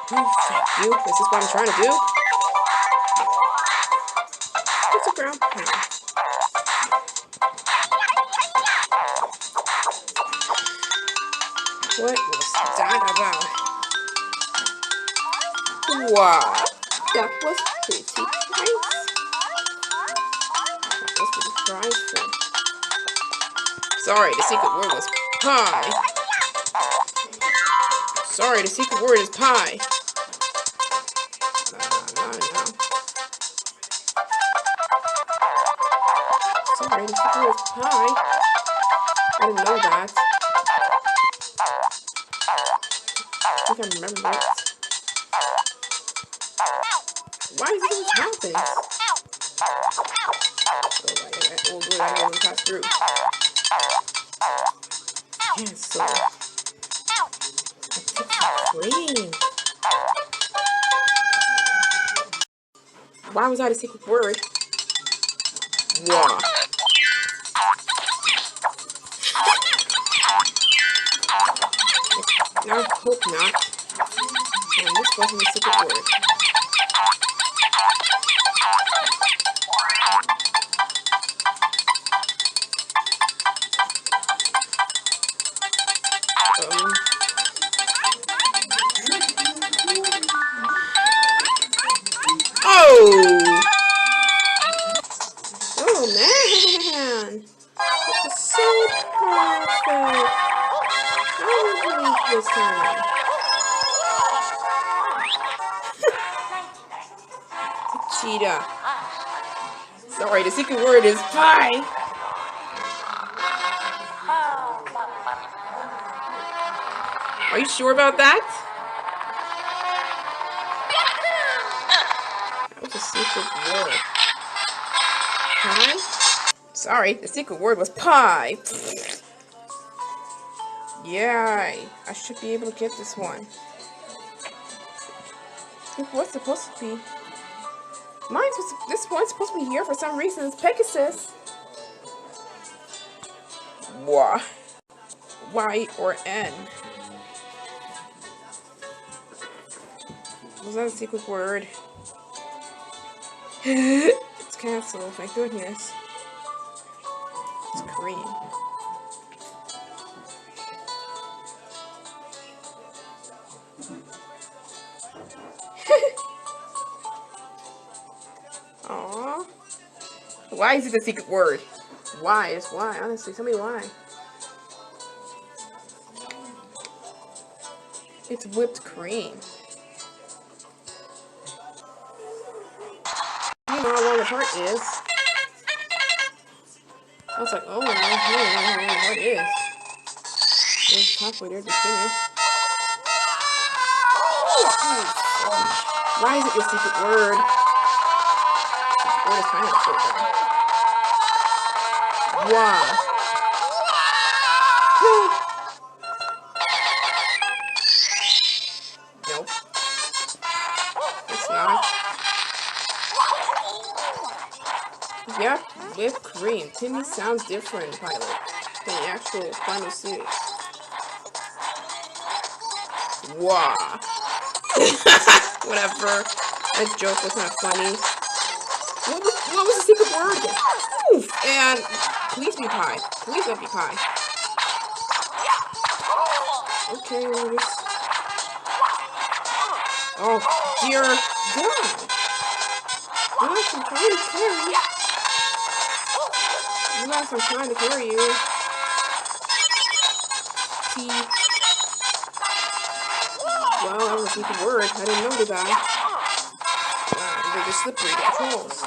Oh, thank you. Is this what I'm trying to do? What's a ground pound? What was that about? Wow, that was pretty nice. That was pretty prizeful. Sorry, the secret word was pie. Sorry, the secret word is pie. No. Sorry, the secret word is pie. I didn't know that. I think I remember it. Why is it always happens? Oh, good, I know we pass through. Yes, so green. Why was that a secret word? Wow. I hope not. And this wasn't a secret word. Oh man! This is so perfect! I will believe this time. Cheetah. Sorry, the secret word is pie! Are you sure about that? That was a secret word. Pie? Sorry, the secret word was pie. Yay, I should be able to get this one. What's supposed to be? This one's supposed to be here for some reason. It's Pegasus. Wah. Y or N? Was that a secret word? It's canceled, thank goodness. It's green. Aww. Why is it a secret word? Why? It's why. Honestly, tell me why. It's whipped cream. You know how long the heart is. I was like, oh, what is? There's halfway there to finish. Why is it your secret word? Secret word is kind of important. Wow. Nope. It's not. Yep, whipped cream. Timmy sounds different, Pilot, than the actual final series. Wow. Whatever. That joke was not funny. What was the secret word again? Oof. And please be pie. Please let me pie. Okay, we'll just... Oh, dear God. Relax, I'm trying to carry you. Relax, I'm trying to carry you. T. Well, that was a secret word. I didn't know the guy. Wow, they're just slippery, the controls.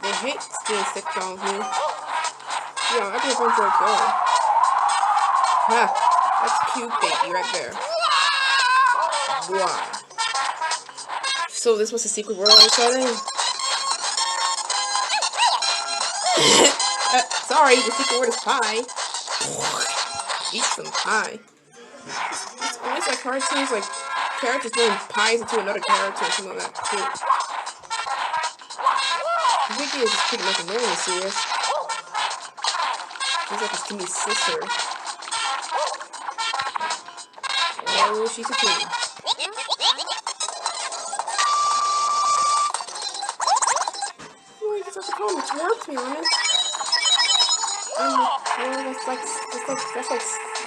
They hate being stick on me. Yo, I just went for a go. Ha! That's cute, baby, right there. Wow. So this was a secret word I was telling? Sorry, the secret word is pie. Eat some pie. It's always like cartoons, like characters throwing pies into another character or something like that too. Vicky is just pretty much annoying in serious. She's like his Timmy's sister. Oh, she's a queen. Oh, you just have to call him. It's work, to be honest. Well,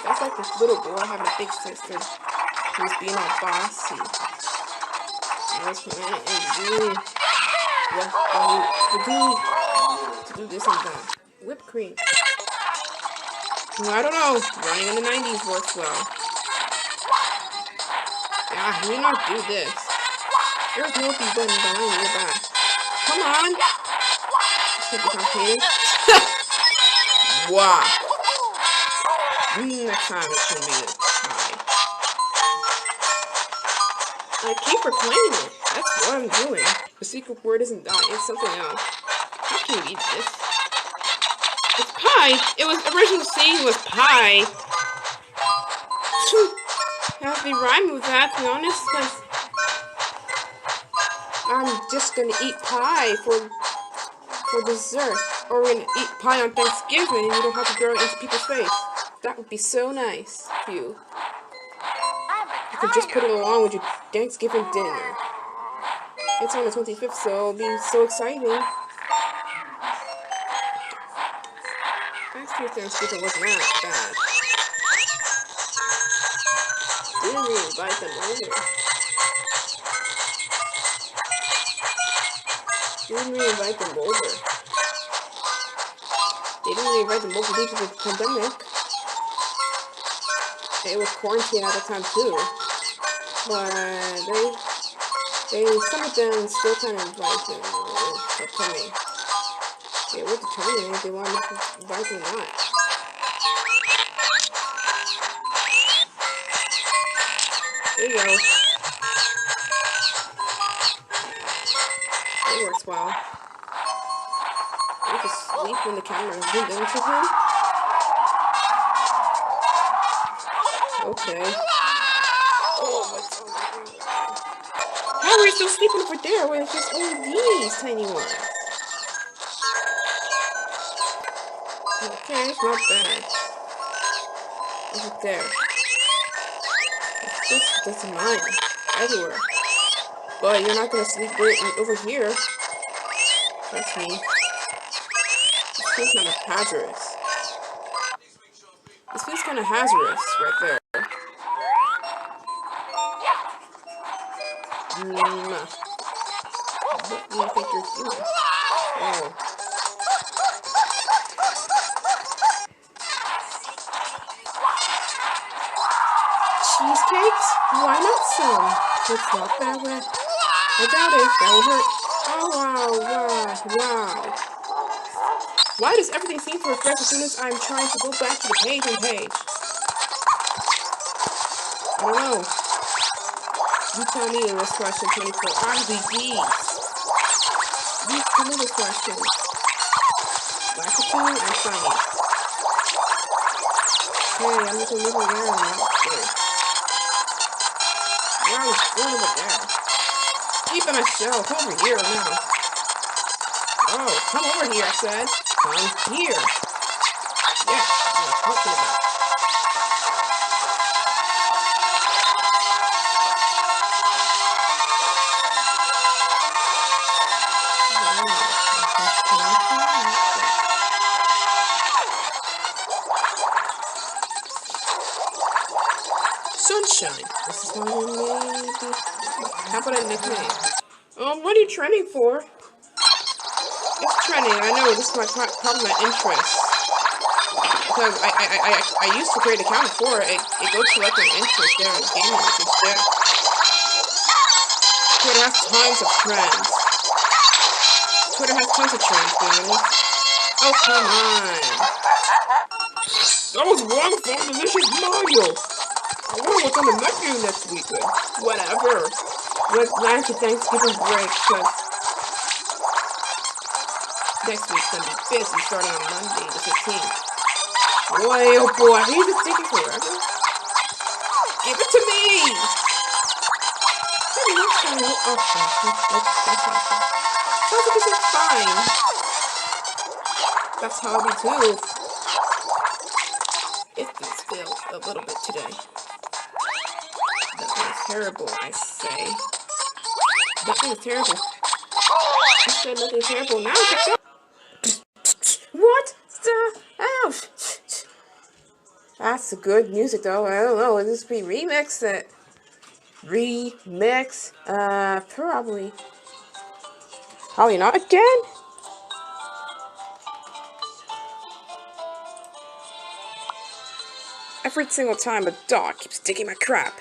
that's like this little boy having a big sister who's being all bossy. To do this and that. Whipped cream. Well, I don't know. Running in the 90s works well. Yeah, he did not do this. There's no B button behind your back. Come on! This could be complicated. Wow. Next time it's gonna be a pie. I keep replaying it. That's what I'm doing. The secret word isn't that, it's something else. How can you eat this? It's pie! It was original saying was pie. I have to be rhyming with that, to be honest, because I'm just gonna eat pie for dessert. Or we're gonna eat pie on Thanksgiving and you don't have to throw it into people's face. That would be so nice of you. You could just put it along with your Thanksgiving dinner. It's on the 25th, so it'll be so exciting. Thanksgiving wasn't that bad. Didn't really invite them over. Didn't really invite them over. They didn't really invite them over due to the pandemic. It was quarantine at the time too. But some of them still kind of invite them for coming. They were determining if they wanted to invite them or not. There you go. It works well. You just sleep when the camera is zoomed into him. Okay. Oh my God. How are you still sleeping over there when it's just only these tiny ones? Okay, it's not bad. Over there. It's just doesn't mind. Everywhere. But you're not gonna sleep over here. Trust me. This feels kind of hazardous. This feels kind of hazardous right there. What do you think you're doing? Oh. Cheesecakes? Why not some? It's not that wet. I doubt it. That will hurt. Oh, wow. Why does everything seem to refresh as soon as I'm trying to go back to the page? I don't know. You tell me this question 24. RBGs. You tell me this question. Lakitu and Shiny. Hey, I'm just moving around now. Where are you going over there? Keep by myself. Over here now. Oh, come over here, I said. Come here. Yeah, that's what I'm talking about. Sunshine. This is my name. How about a nickname? What are you training for? It's trending. I know this is probably my interest because I used to create an account before. It goes to like an interest there in gaming instead. Twitter has tons of trends. Dude. Oh come on! That was wonderful, delicious Mario. I wonder what's on the menu next weekend. Whatever. Let's plan to Thanksgiving break because next week's gonna be busy starting on Monday the 15th. Boy, oh boy, he's just taking forever. Give it to me! Oh, that's awesome. Sounds like this is fine. That's how I'll be too. It feels still a little bit today. Nothing is terrible, I say. Nothing is terrible. I said nothing terrible. Now it's up. What the? Ouch! That's good music though. I don't know. Will this be remixed? Remix? Probably. Probably not again? Every single time a dog keeps digging my crap.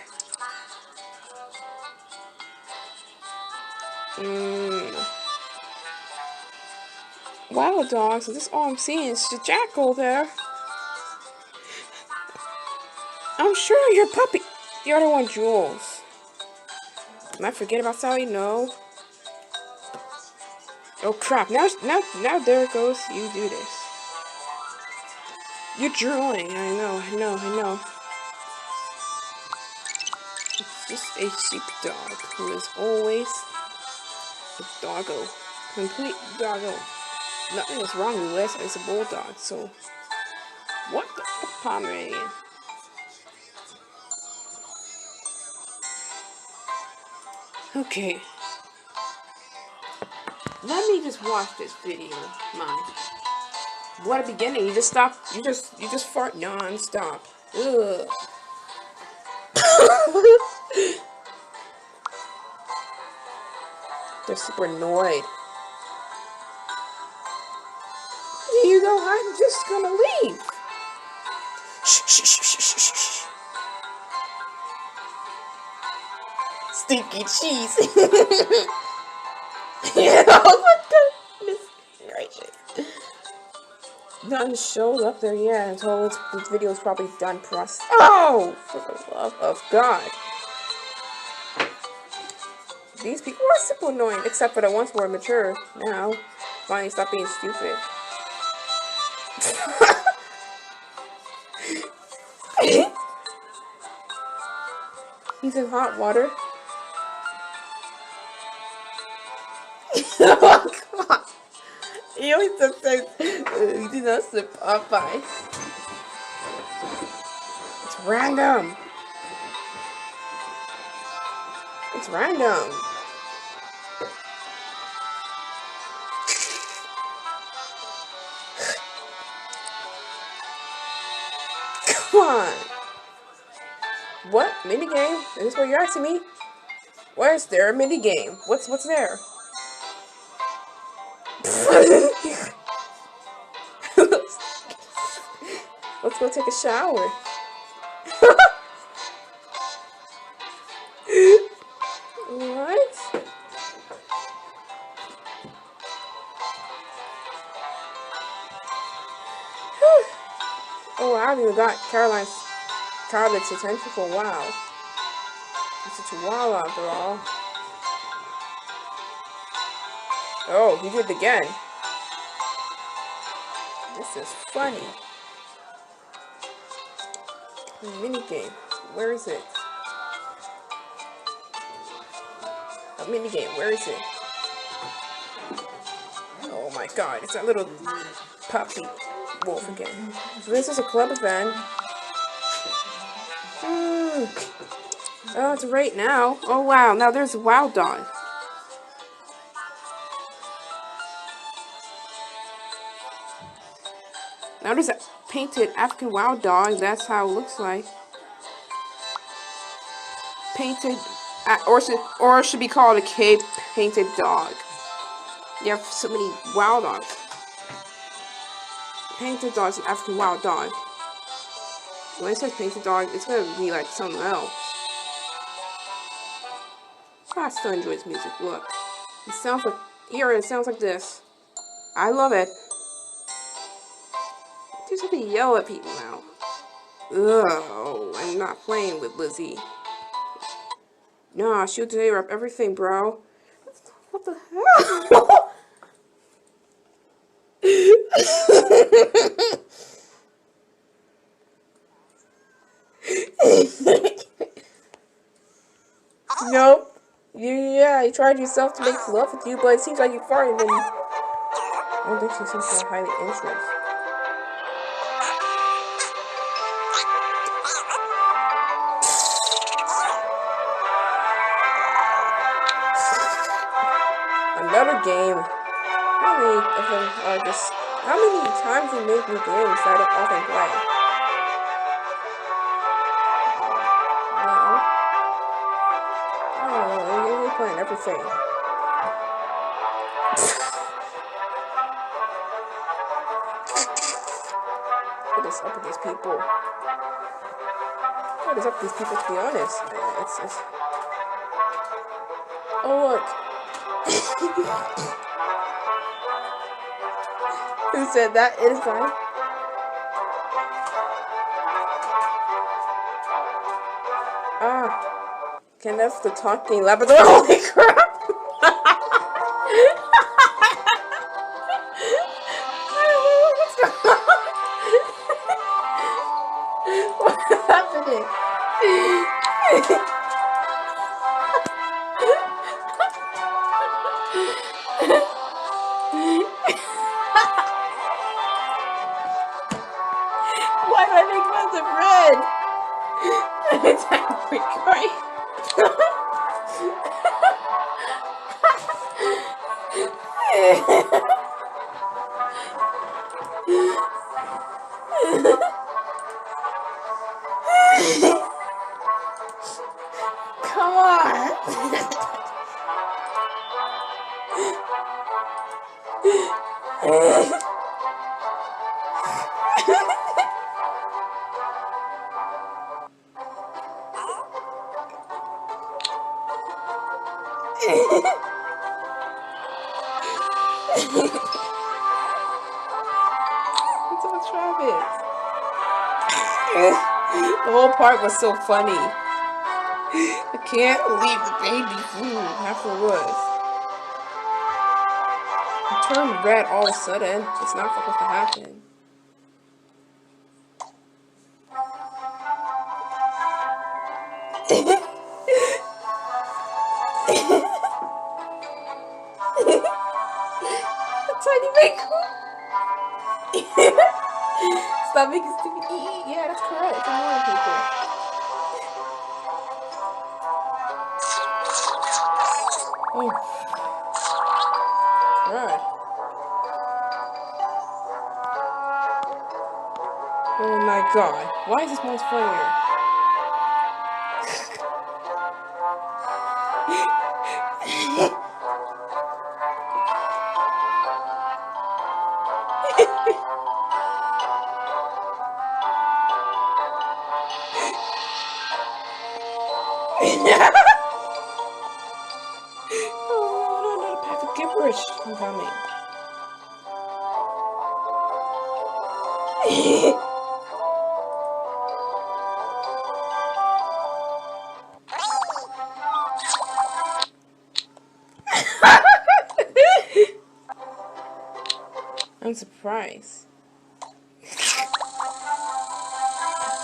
Wild dogs, this is all I'm seeing is the jackal there. I'm sure your puppy. The other one, Jules. Am I forget about Sally? No. Oh crap! Now there it goes. You do this. You're drooling. I know. It's just a sheepdog who is always a doggo. Complete doggo. Nothing is wrong with this. It's a bulldog. So, what the Pomeranian? Okay. Let me just watch this video, man. What a beginning! You just stop. You just fart non-stop. Ugh. They're super annoyed. You know, I'm just gonna leave. Shh. Stinky cheese. Oh my goodness gracious. None shows up there yet until this video is probably done processing. Oh! For the love of God. These people are super annoying, except for the ones who are mature. Now, finally stop being stupid. He's in hot water. Oh God! He always just says, "You did not slip Popeye." It's random. It's random. Come on. What minigame? Is this what you're asking me? Where's there a minigame? What's there? Let's go take a shower. What? Oh, I haven't even got Charlotte's attention for a while. It's such a while after all. Oh, he did it again. This is funny. Minigame. Where is it? A minigame. Where is it? Oh my god, it's that little puppy wolf again. So this is a club event. Oh, it's right now. Oh wow, now there's a wild dog. Now there's a painted African wild dog. That's how it looks like. Painted, or it should be called a Cape painted dog. There are so many wild dogs. Painted dog's an African wild dog. When it says painted dog, it's gonna be like something else. Oh, I still enjoy his music. Look, it sounds like it sounds like this. I love it. Just have to yell at people now. Ugh, I'm not playing with Lizzie. Nah, she'll tear up everything, bro. What the hell? Nope. Yeah, you tried yourself to make love with you, but it seems like you farted and I don't think she seems to have highly interest. Another game. How many of them are just... How many times do you make new games that I don't often play? No. I don't know, they're playing everything. What is up with these people? What is up with these people, to be honest? It's... Oh, look. Who said that? It is fine. Ah. Can that's the talking Labrador. Holy crap! What's happening? Why do I make fun of red? It's actually great. Come on. What's up with Travis? The whole part was so funny. I can't believe the baby food afterwards. It turned red all of a sudden. It's not supposed to happen. Tiny Raccoon. Stop making stupid ee. Yeah, that's correct. It's annoying people. Oh. Right. Oh my god. Why is this one funnier? Oh no, not a pack of gibberish. I'm coming.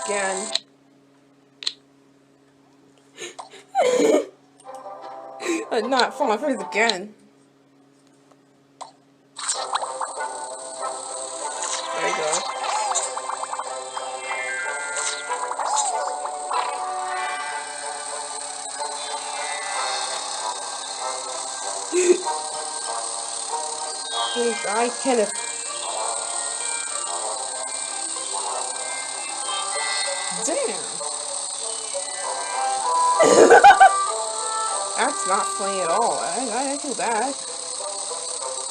Again. Not fall on my face again. There you go. Please, I can't. Damn. That's not funny at all. I feel bad.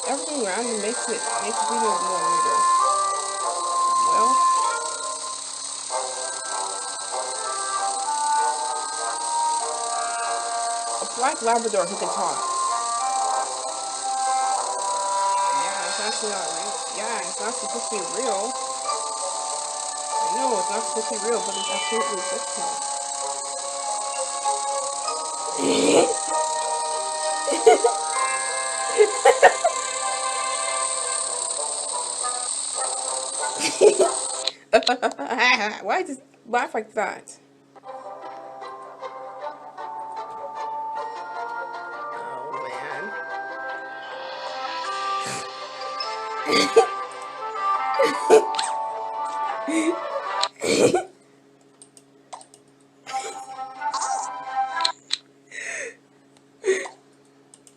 Everything around it makes the video more weirder. Well, a black Labrador who can talk. Yeah, it's actually not real. Yeah, it's not supposed to be real. I know it's not supposed to be real, but it's absolutely fictional. Why just laugh like that? Oh man.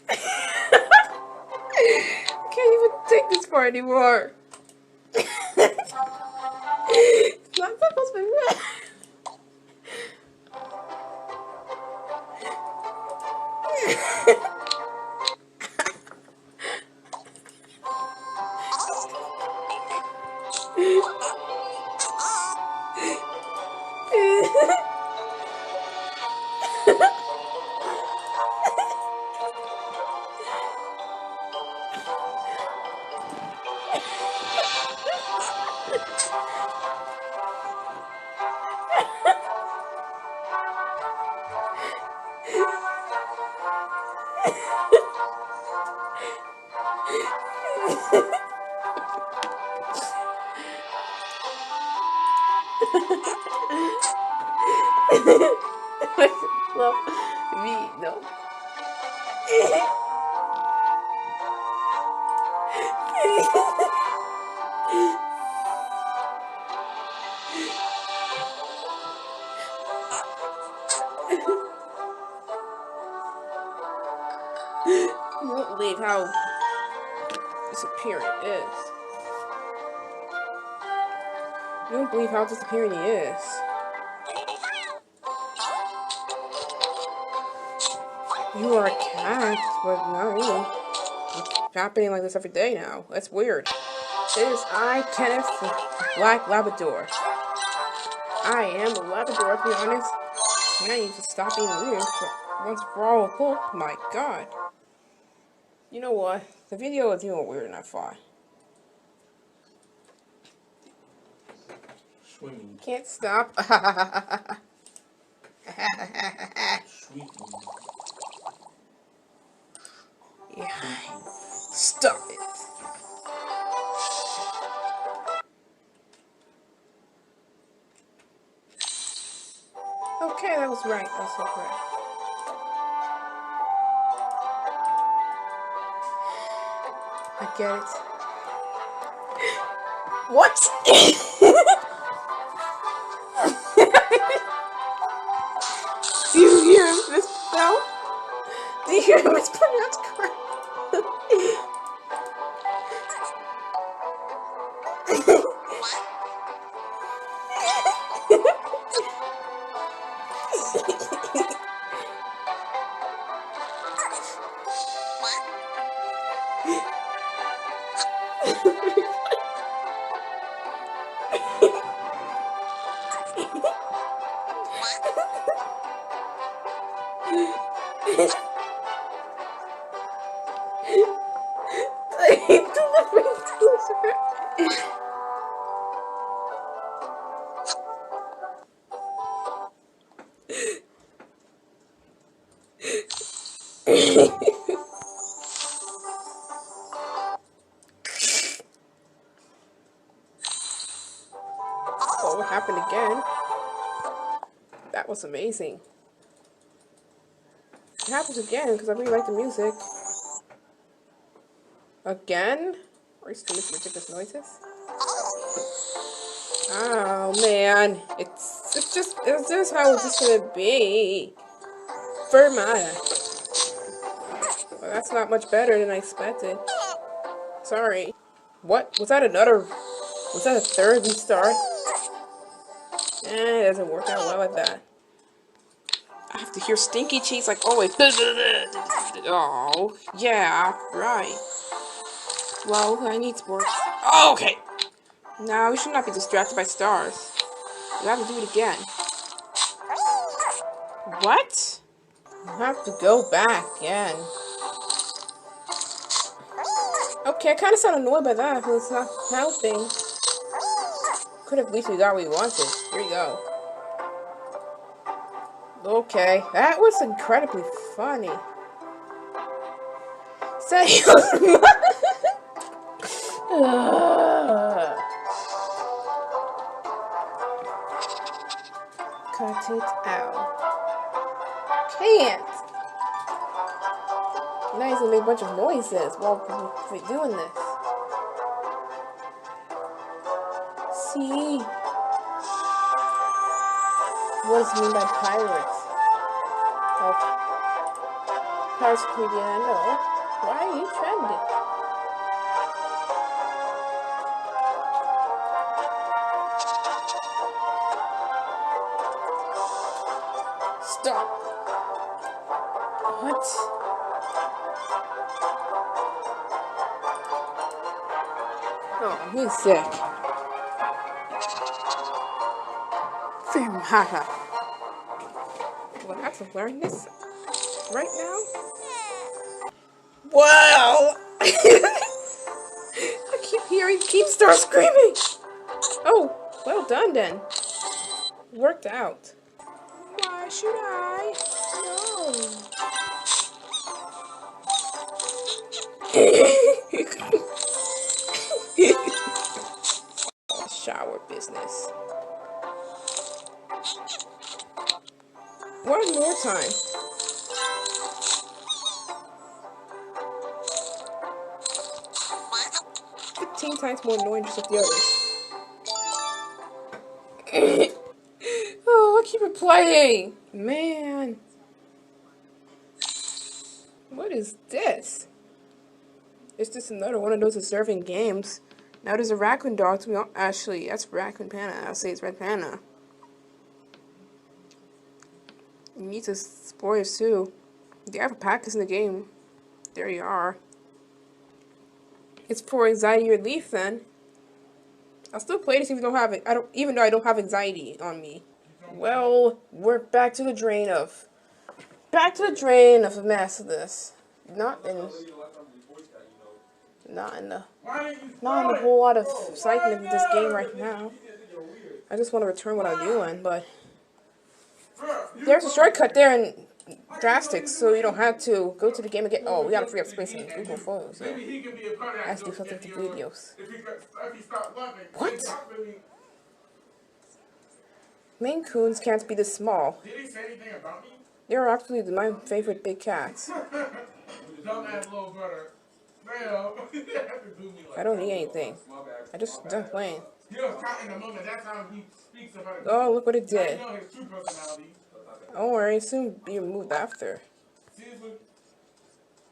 I can't even take this far anymore. It's not supposed to be real. Love me, no. You won't believe how disappearing is. You won't believe how disappearing he is. You are a cat, but not really. It's happening like this every day now. That's weird. It is I, Kenneth, the Black Labrador. I am a Labrador, to be honest. I need to stop being weird once for all. Oh my god. You know what? The video is even weirder than I thought.
Swimming.
Can't stop.
Sweet.
Yeah. Stop it. Okay, that was right. That was so correct. I get it. What? Do you hear this sound? Do you hear him mispronounce crap? Oh, what happened again? That was amazing. It happens again because I really like the music. Again? Are you still making ridiculous noises? Oh man, it's just how it's just gonna be. Fermata. Well, that's not much better than I expected. Sorry. What? Was that another? Was that a third restart? It doesn't work out well like that. I have to hear Stinky Cheeks like always. Oh, yeah, right. Well, I need sports. Oh, okay. No, we should not be distracted by stars. We have to do it again. What? You have to go back again. Okay, I kind of sound annoyed by that because it's not helping. Could have at least we got what we wanted. Here we go. Okay, that was incredibly funny. Say cut it out. Can't. Now he's gonna make a bunch of noises while we're doing this. See? What does it mean by pirates? Well, Pirates of the Caribbean, I know. Why are you trending? Stop. What? Oh, he's sick. Fermata. Well, I have to learn this right now. Well, I keep hearing Keemstar screaming. Oh, well done then. Worked out. Why should I? No. Shower business. One more time. Times more annoying just like the others. Oh, I keep it playing. Man. What is this? It's just another one of those observing games. Now there's a raccoon dog. Actually, that's Raccoon Panda. I'll say it's Red Panda. You need to explore it too. They have a package in the game. There you are. It's for anxiety relief then. I'll still play this even though even though I don't have anxiety on me. Well, we're back to the drain of the mess of this. Not in the whole lot of excitement of this game right now. I just want to return what I'm doing, but there's a shortcut there in Drastics, so you don't have to go to the game again. Oh, we gotta free up space in Google Photos. So I have to do something with the videos. What? Maine Coons can't be this small.
Did he say anything about me?
They're actually my favorite big cats.
Dumbass little brother.
I don't need anything. I just done playing.
He was caught in the moment. That's how he speaks about it.
Oh, look what it did.
I know his true personality.
Don't worry, it'll soon be removed after.
Seriously?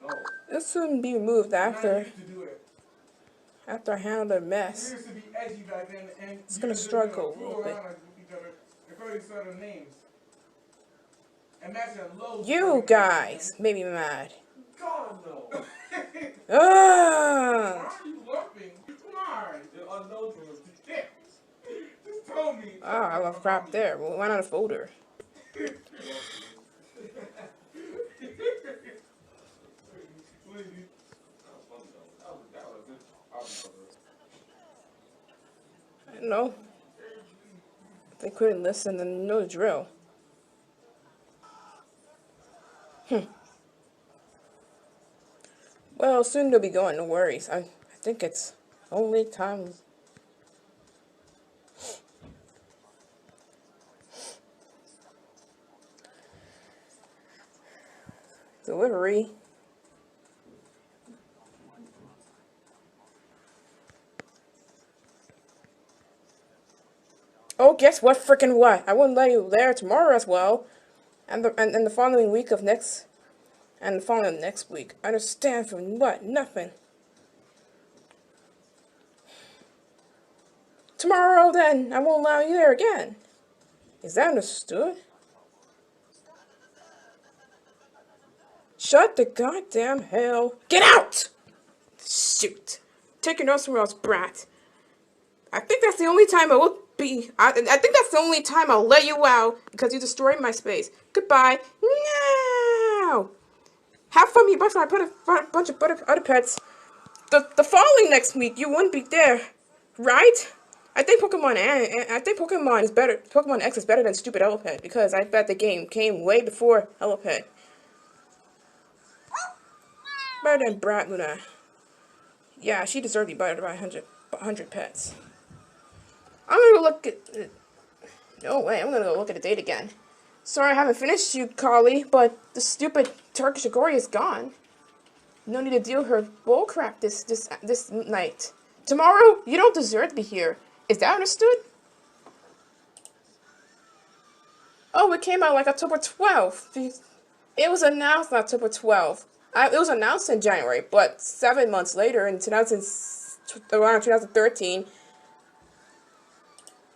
No.
It'll soon be removed after.
Used to do it.
After I handle the
We
mess.
used to be edgy back then, and
It's gonna struggle a little bit.
Names. Imagine low.
You guys made me mad.
God no.
Ah!
Why are you laughing? Why? They're unknown to us. Just tell me.
Oh, I love crap there. Well, why not a folder? I don't know. If they couldn't listen, then you know the drill. Well, soon they'll be going, no worries. I think it's only time. Delivery. Oh, guess what? Frickin' what? I wouldn't let you there tomorrow as well, and the following week of next, and the following next week. I understand from what? Nothing. Tomorrow, then, I won't allow you there again. Is that understood? Shut the goddamn hell. Get out! Shoot. Take your nose somewhere else, brat. I think that's the only time I will be. I think that's the only time I'll let you out because you destroyed my space. Goodbye. No! Have fun, you bunch. I put a bunch of other pets. The following next week, you wouldn't be there, right? I think Pokemon is better. Pokemon X is better than stupid Elopet because I bet the game came way before Elopet. Better than Brat Luna. Yeah, she deserved to be better by 100 pets. I'm gonna go look at. No way, I'm gonna go look at the date again. Sorry I haven't finished you, Carly, but the stupid Turkish Agori is gone. No need to deal with her bullcrap this night. Tomorrow, you don't deserve to be here. Is that understood? Oh, it came out like October 12th. It was announced on October 12th. It was announced in January, but 7 months later, in around 2013,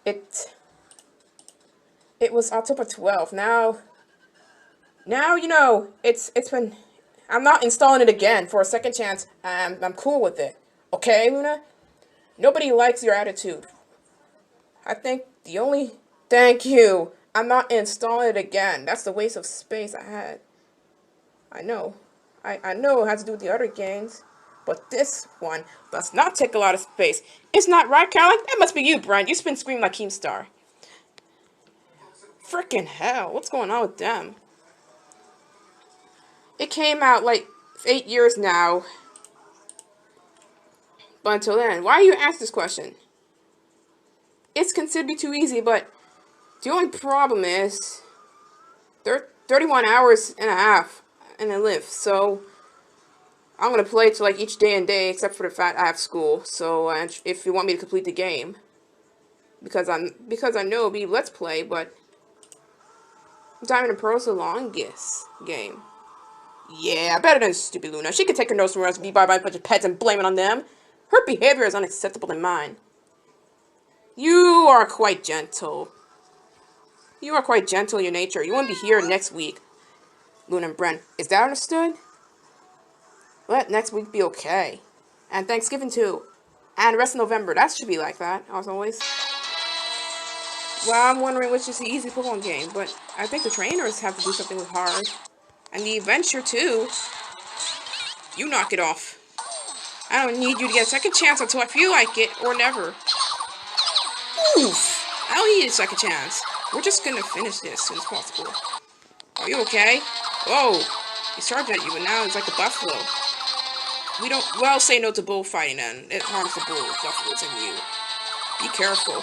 it was October 12th. Now you know it's been. I'm not installing it again for a second chance. I'm cool with it. Okay, Luna? Nobody likes your attitude. I think the only... Thank you. I'm not installing it again. That's the waste of space I had. I know. I know it has to do with the other games. But this one does not take a lot of space. It's not right, Caroline? That must be you, Brian. You've been screaming like Keemstar. Frickin' hell. What's going on with them? It came out like 8 years now. But until then, why you ask this question? It's considered to be too easy, but the only problem is 31 hours and a half and I live, so I'm gonna play it to like each day and day, except for the fact I have school. So if you want me to complete the game, because I know it'll be Let's Play, but Diamond and Pearl is the longest game. Yeah, better than stupid Luna. She could take her nose somewhere else, be by a bunch of pets and blame it on them. Her behavior is unacceptable than mine. You are quite gentle. You are quite gentle in your nature. You won't be here next week, Luna and Bren. Is that understood? Let next week be okay. And Thanksgiving too. And the rest of November. That should be like that, as always. Well, I'm wondering which is the easy Pokemon game, but I think the trainers have to do something with hard. And the adventure too. You knock it off. I don't need you to get a second chance until I feel like it, or never. Oof! I don't need a second chance. We're just gonna finish this as soon as possible. Are you okay? Whoa! He charged at you, but now it's like a buffalo. We don't, well, say no to bullfighting then. It harms the bulls, buffaloes, and you. Be careful.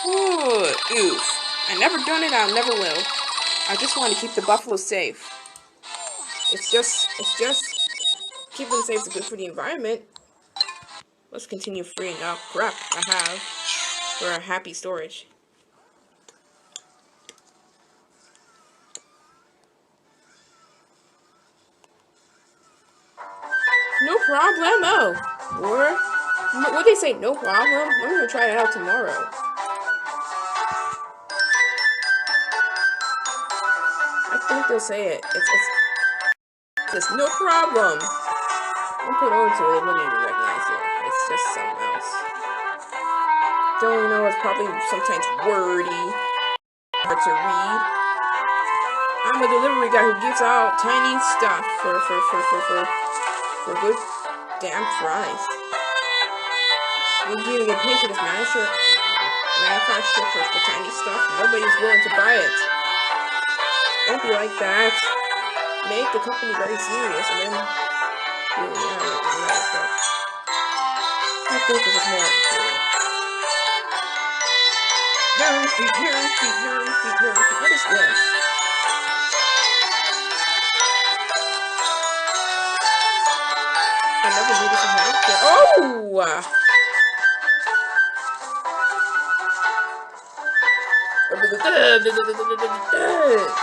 Ooh, oof. I never done it, I never will. I just want to keep the buffalo safe. It's just, keeping them safe is good for the environment. Let's continue freeing up crap I have for our happy storage. No problemo. Or what they say? No problem. I'm gonna try it out tomorrow. I think they'll say it. It's no problem. I'll put over to it. They wouldn't even recognize it. It's just something else. Don't you know? It's probably sometimes wordy, hard to read. I'm a delivery guy who gives out tiny stuff for good damn price. We're giving a pay for this manufacturer for tiny stuff. Nobody's willing to buy it. Don't be like that. Make the company very serious and then stuff. I think this is more important. Hurry feet, hurry feet, hurry feet, hurry feet. What is this? Oh!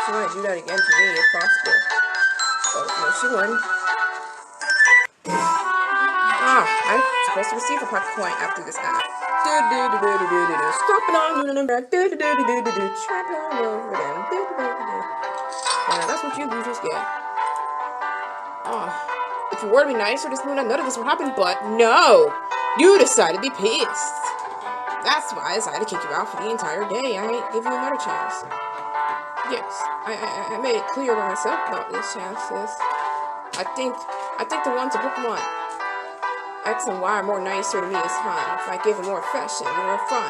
She might do that again to me if possible. Oh, no, she wouldn't. Ah, I'm supposed to receive a pocket coin after this act. Stomping on them, trampling all over them. Yeah, that's what you losers get. Oh, if you were to be nicer this moon, none of this would happen, but no! You decided to be pissed. That's why I decided to kick you out for the entire day. I ain't give you another chance. Yes, I made it clear by myself about these chances. I think the ones in Pokemon X and Y are more nicer to me is fine. If I give them more affection, more fun.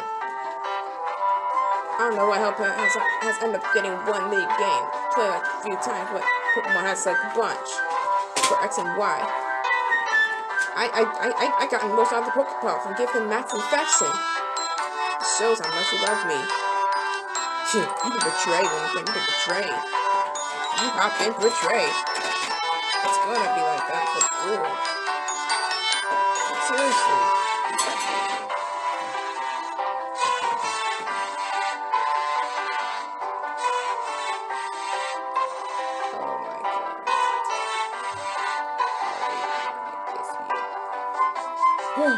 I don't know what help has ended up getting one league game. Play like a few times, but Pokemon has like a bunch for X and Y. I got most out of the Pokeball from giving them max affection. It shows how much you love me. You can betray when you can betray. You hop in betray. It's gonna be like that for good. Seriously. Oh my god. Oh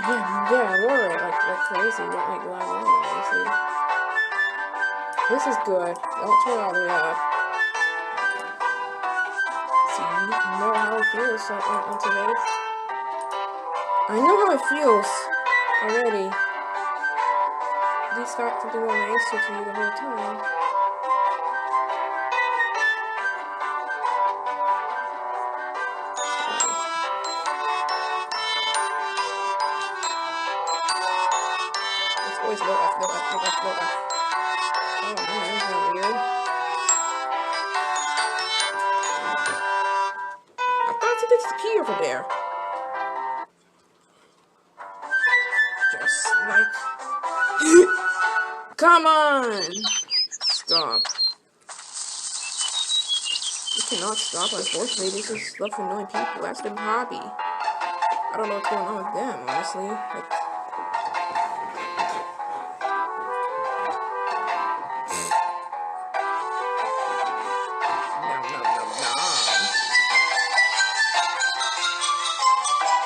yeah, Laura, like crazy, like Laura, honestly. This is good. Don't turn all the way up. See, you know how it feels on today's. I know how it feels already. These got something more nicer to you the whole time. It's always low F, low F, low F, low F. Oh man, isn't that weird? I thought something ski over there. Just like... Come on! Stop. You cannot stop, unfortunately. This is love for annoying people. That's their hobby. I don't know what's going on with them, honestly. Like... Nom, nom, nom, nom.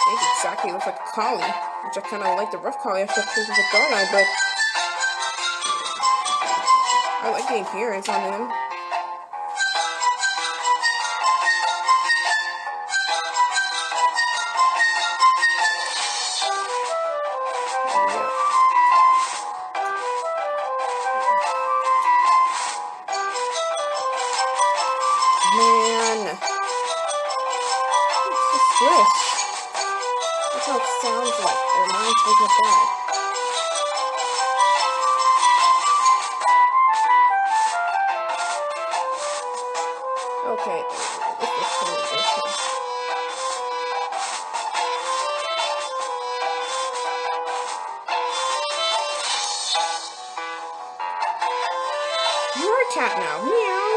It exactly looks like a collie, which I kind of like the rough collie. I should choose as a Darkrai, but I like the appearance on him. Man, it's a swish. That's how it sounds like. It reminds me of my dad. Okay, you're a cat now. Meow.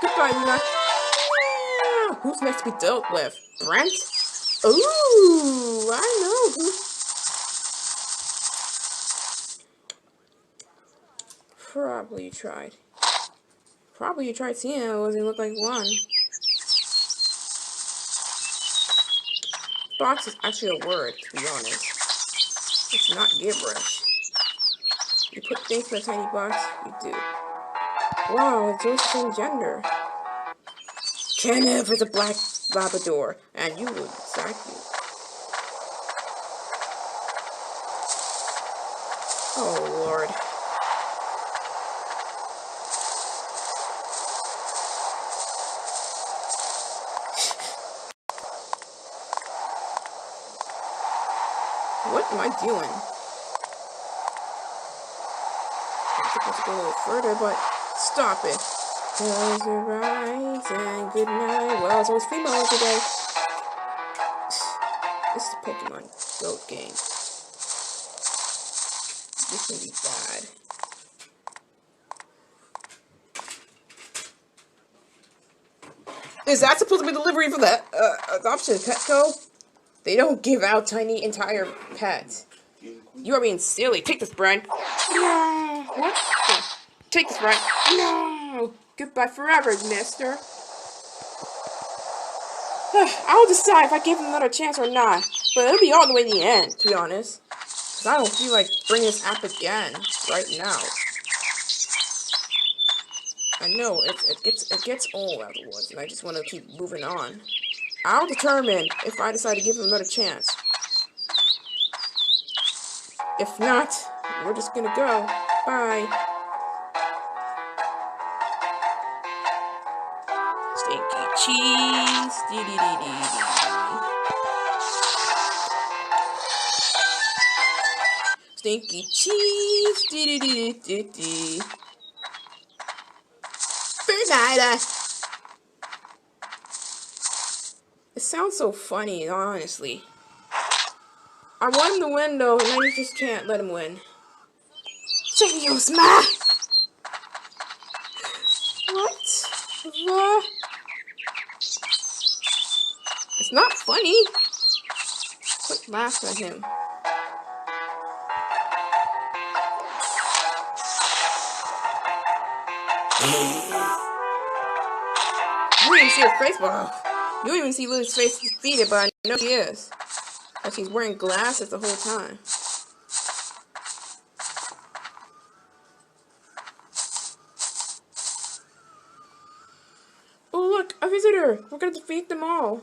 Goodbye, Luna. Who's next to be dealt with? Brent? Ooh, I know. Probably you tried. Probably you tried seeing it. Doesn't look like one. Box is actually a word, to be honest. It's not gibberish. You put things in a tiny box, you do. Wow, it's just the same gender. Kenneth is a black Labrador, and you would exactly. Oh Lord. What am I doing? I'm supposed to go a little further, but stop it. Close your eyes and good night. Well, it's always female today. This is a Pokemon Go game. This can be bad. Is that supposed to be delivery for that adoption Petco? They don't give out tiny entire pets. You are being silly. Take this, Brian. No. What? Yeah. Take this, Brian. No. Goodbye forever, mister. I'll decide if I give him another chance or not. But it'll be all the way to the end, to be honest. Because I don't feel like bringing this app again right now. I know, it gets old afterwards, and I just want to keep moving on. I'll determine if I decide to give him another chance. If not, we're just gonna go. Bye. Stinky cheese. Dee dee dee dee dee. Stinky cheese. Dee dee dee dee dee. Bernida. It sounds so funny, honestly. I want him to win though, and I just can't let him win. Serious, ma? What? The? It's not funny. Quit laughing at him. You don't even see her face, bro. You don't even see Lily's face defeated, but I know she is. Like she's wearing glasses the whole time. Oh look, a visitor! We're gonna defeat them all.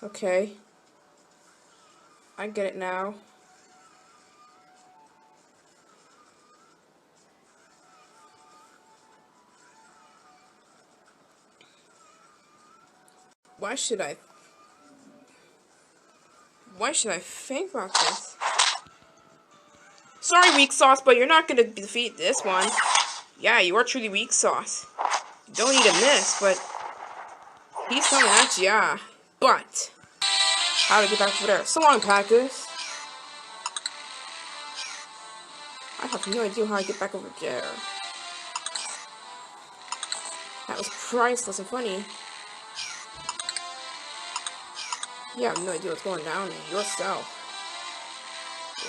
Okay. I get it now. Why should I think about this? Sorry, weak sauce, but you're not gonna defeat this one. Yeah, you are truly weak sauce. You don't need a miss, but he's coming at you, yeah. But how to get back over there? So long, Packers. I have no idea how to get back over there. That was priceless and funny. You have no idea what's going down yourself.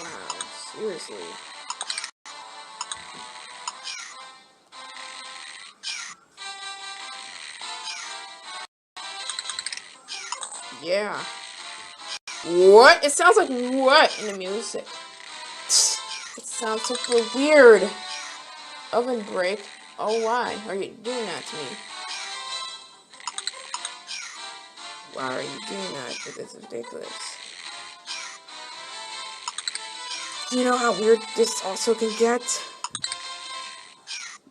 Wow, seriously. Yeah. What? It sounds like what in the music? It sounds super weird. Oven break. Oh, why are you doing that to me? Why are you doing that? This is ridiculous. You know how weird this also can get?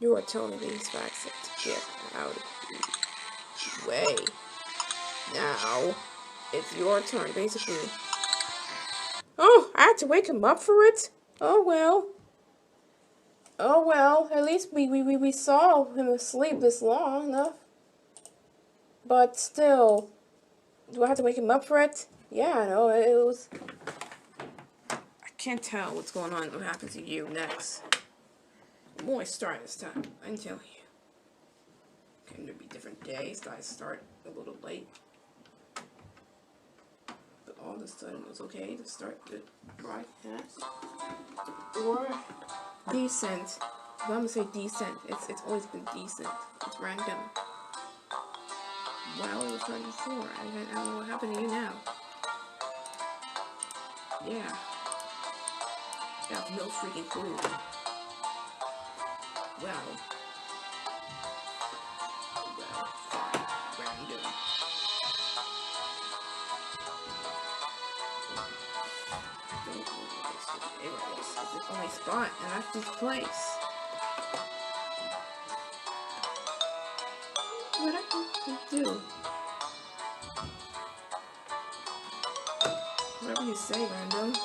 You are telling me these facts to get out of the way. Now, it's your turn, basically. Oh, I had to wake him up for it? Oh well. Oh well, at least we saw him asleep this long enough. But still, do I have to wake him up for it? Yeah, no, it was... I can't tell what's going on, what happens to you next. Boy, start this time, I can tell you. Can there be different days that I start a little late? But all of a sudden it was okay to start the broadcast. Or decent. But I'm gonna say decent. It's always been decent. It's random. Well, it was starting before. I don't know what happened to you now. Yeah. I have no freaking clue. Well, fine. Random. Don't know this. Anyways, it's the only spot, and that's this place. What I can do? Whatever you say, random.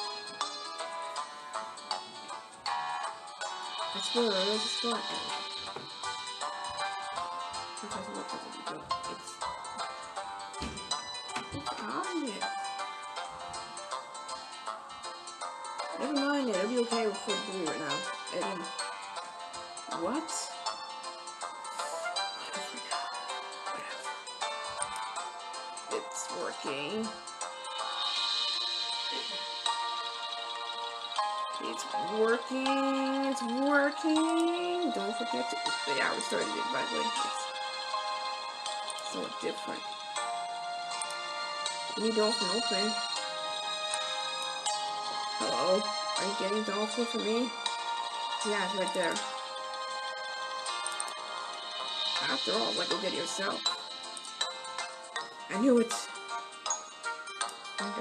I swear, there's a spot. It's obvious. Never mind it. It'll be okay with 43 right now. And then, what? It's working. It's working. It's working. Don't forget to. Yeah, I restarted it, by the way. It's so different. Need dolphin open. Hello? Are you getting dolphin for me? Yeah, it's right there. After all, like, go get it yourself. I knew it. And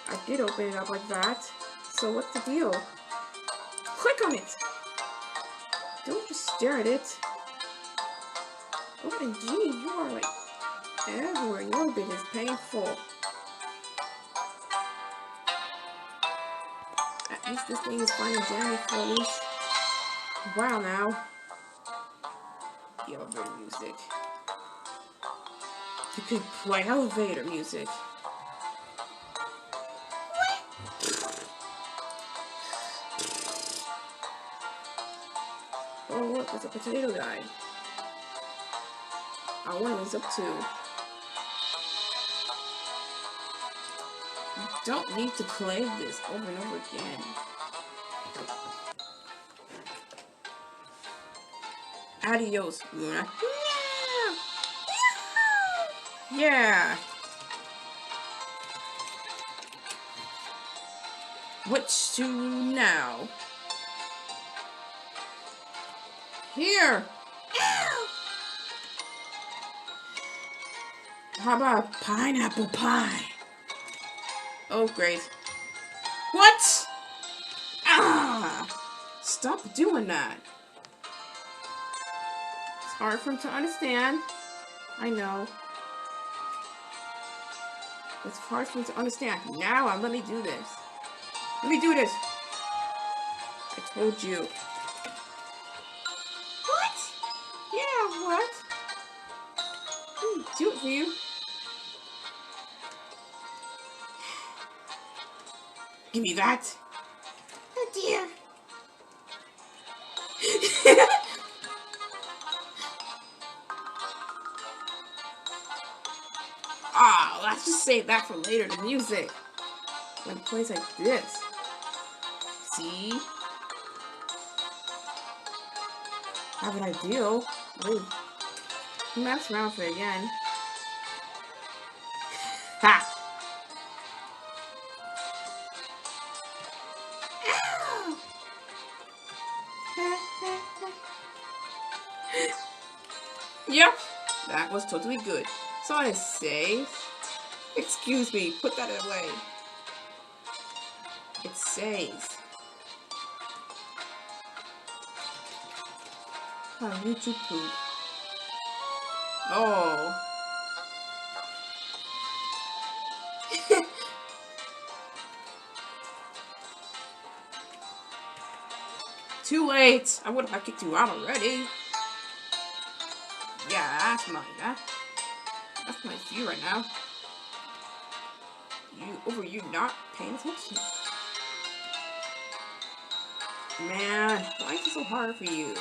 I did open it up like that. So what's the deal? Click on it! Don't just stare at it. OMG, you are like everywhere. Your bit is painful. At least this thing is finding damage for at least a while now. The elevator music. You could play elevator music. Oh look, there's a potato guy. I wonder what he's up to. You don't need to play this over and over again. Adios, Luna. Yeah. Which to now? Here. How about pineapple pie? Oh, great. What? Ah! Stop doing that. It's hard for him to understand. I know. It's hard for him to understand. Now, let me do this. Let me do this. I told you. What? Yeah, what? Do it for you. Give me that. Oh dear. Ah, let's just save that for later. The music. When it plays like this. See? Have an ideal. Ooh. Mess around for it again. Ha! Yep, that was totally good. So I say, excuse me, put that away. It says, YouTube poop. Oh. Too late. I would have kicked you out already. Yeah, that's my view right now. You not paying attention. Man, why is it so hard for you?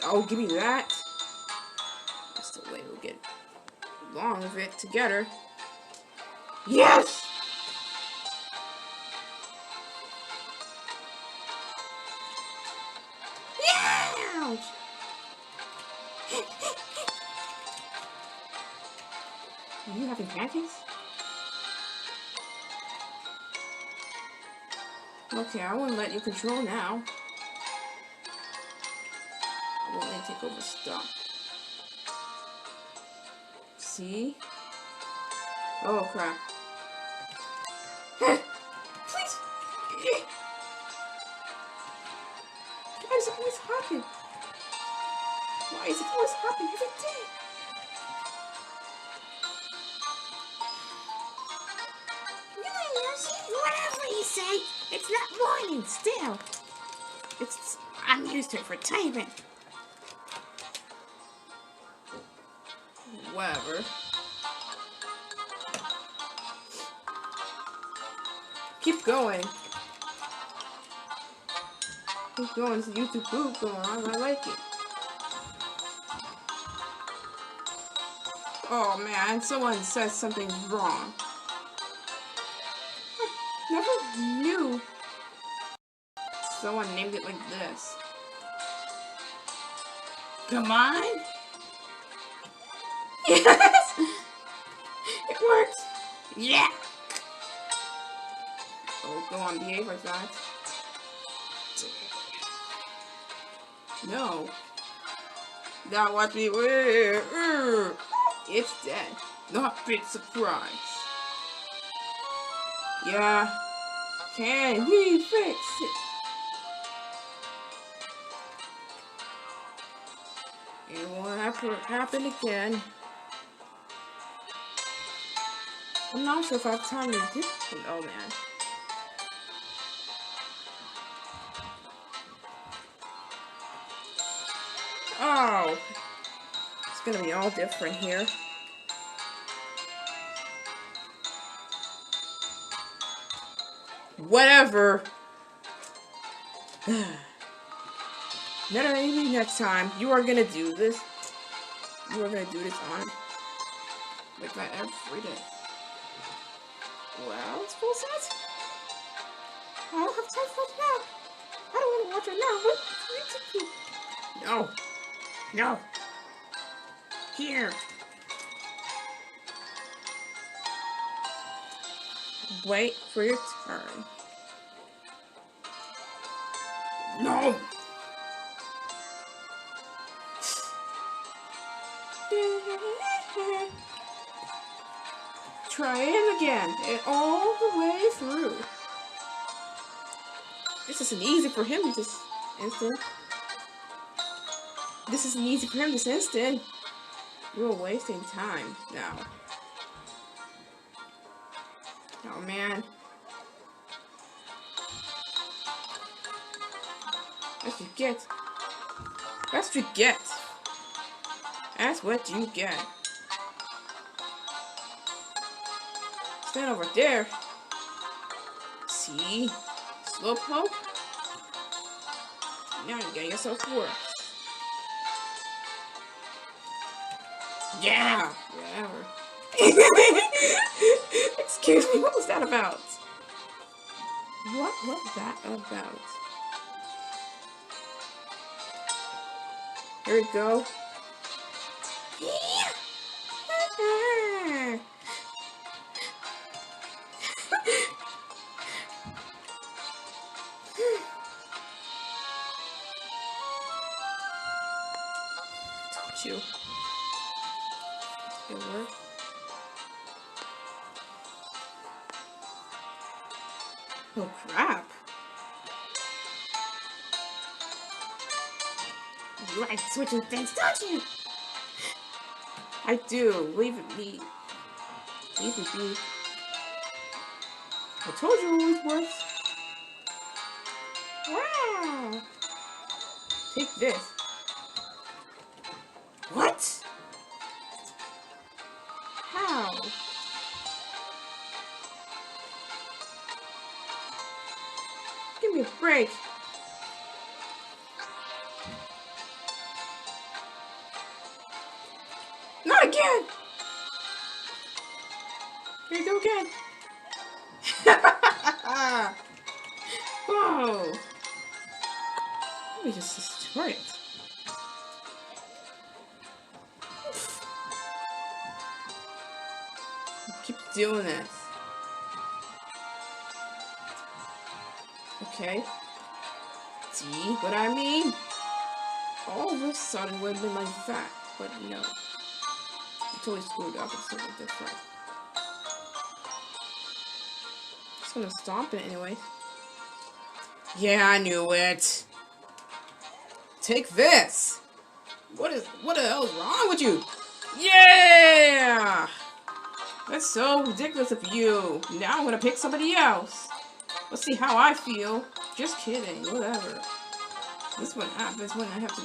Oh, give me that. That's the way we'll get along with it together. Yes! Yeah! Are you having pancakes? Okay, I won't let you control now. I won't let you take over stuff. See? Oh crap. Please! Why does it always happen? Why is it always happening every day? Whatever you say, it's not morning still. I'm used to it for timing. Whatever. Keep going. Keep going. It's a YouTube boot going on. I like it. Oh man, someone says something's wrong. I never knew someone named it like this. Come on! Yes! It worked! Yeah! Oh, go on, behave like that. No. Now watch me. It's dead. Not big surprise. Yeah. Can we fix it? It won't happen again. I'm not sure if I have time to do it. Oh man. Oh. It's gonna be all different here. Whatever. Maybe next time you are gonna do this. You are gonna do this on like that every day. Well, it's full set. I don't have time for it now. I don't want to watch it now. What? No. No. Here. Wait for your turn. No. Try it again, and all the way through. This isn't easy for him this instant. This isn't easy for him this instant. You're wasting time now. Oh man. That's what you get. That's what you get. That's what you get. Stand over there. See? Slowpoke? Now you get yourself worse. Yeah! Whatever. Excuse me, what was that about? What was that about? Here we go. Told you. It worked. Oh crap. You like switching things, don't you? I do. Leave it be. Leave it be. I told you it was worse. Wow. Take this. What? How? Give me a break. Not again! Here you go again. Whoa! Let me just destroy it. Keep doing this. Okay. See what I mean? All of a sudden it would have been like that, but no. You totally screwed up. It's something different. Just gonna stomp it anyway. Yeah, I knew it. Take this. What the hell is wrong with you? Yeah! That's so ridiculous of you. Now I'm gonna pick somebody else. Let's see how I feel. Just kidding. Whatever. This one happens when I have to.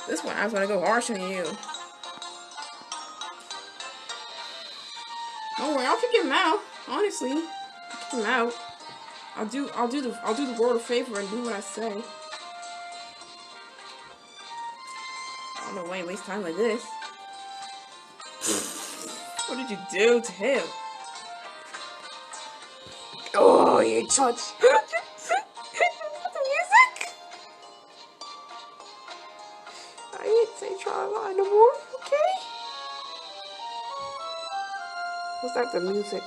This one I was gonna go harsh on you. Don't worry, I'll kick him out. Honestly, I'll kick him out. I'll do the world a favor and do what I say. I don't know why you waste time like this. What did you do to him? Oh, you touched the music. I ain't say try line no more, okay? What's that? The music.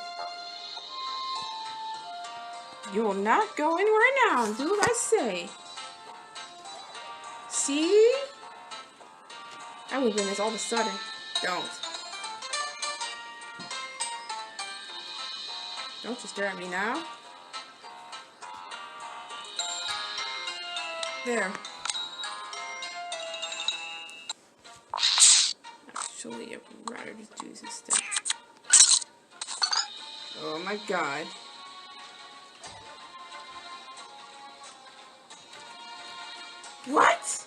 You will not go anywhere now. Do what I say. See? I would win this all of a sudden. Don't. Don't you stare at me now. There. Actually, I'd rather just do this instead. Oh my god. What?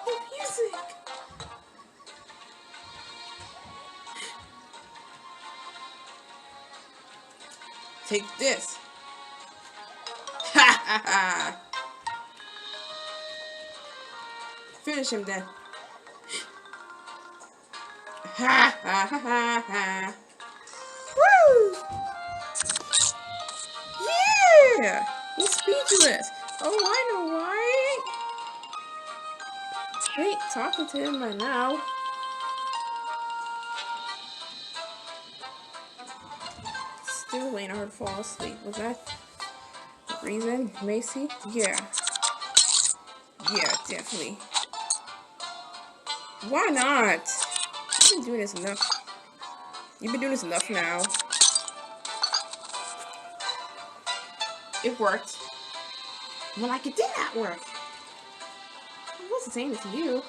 Oh, music. Take this. Ha ha ha. Finish him then. Ha ha ha ha ha. Woo! Yeah! He's speechless. Oh, I know why. Wait, talking to him right now. Still waiting on her to fall asleep. Was that the reason, Macy? Yeah. Yeah, definitely. Why not? You've been doing this enough. You've been doing this enough now. It worked. Well, like it did not work. I wasn't saying it to you.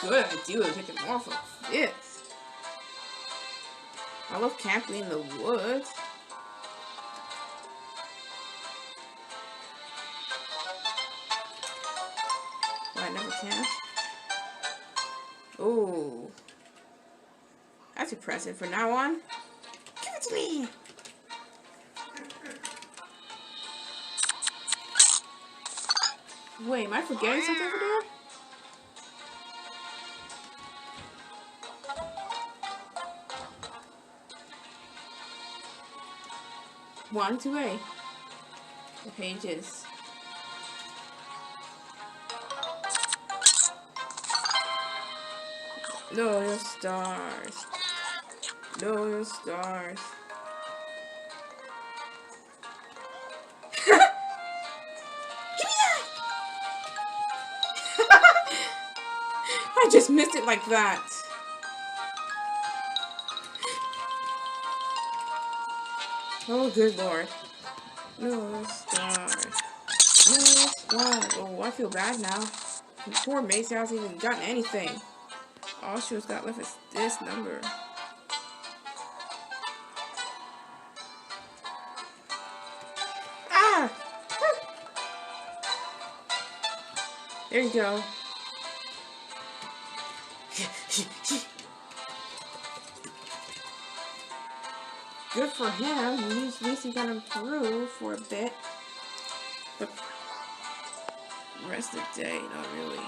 Good idea to take it off of this. I love camping in the woods. But I never can. Oh. That's impressive. From now on, give it to me. Wait, am I forgetting something over there? One, 2A. The pages. Loyal stars. Loyal stars. Give me that! I just missed it like that. Oh, good lord. No stars. No stars. Oh, I feel bad now. Poor Macy hasn't even gotten anything. All she was got left is this number. Ah! There you go. Good for him. At least he got improved for a bit. But the rest of the day, not really.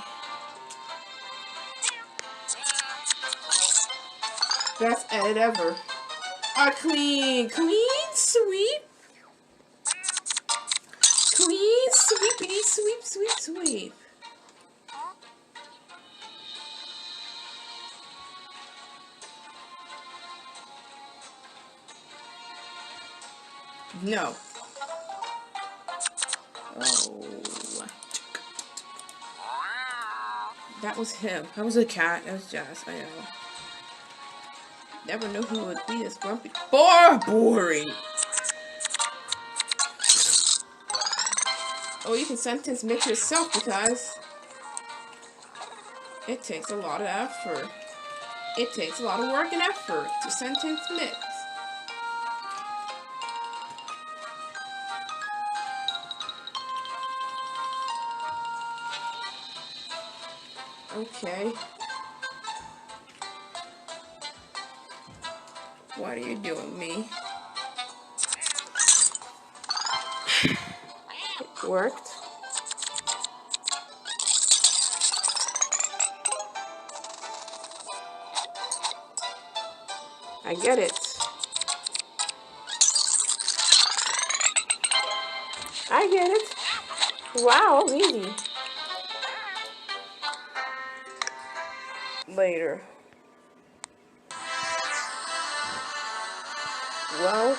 Best edit ever. A clean sweep. Clean sweepity sweep. No. Oh. That was him. That was a cat. That was Jazz. I know. Never knew who would be this grumpy. Boring. Oh, you can sentence mix yourself because it takes a lot of effort. It takes a lot of work and effort to sentence mix. Okay. What are you doing, me? Worked. I get it. I get it. Wow, that was easy. Later. Well,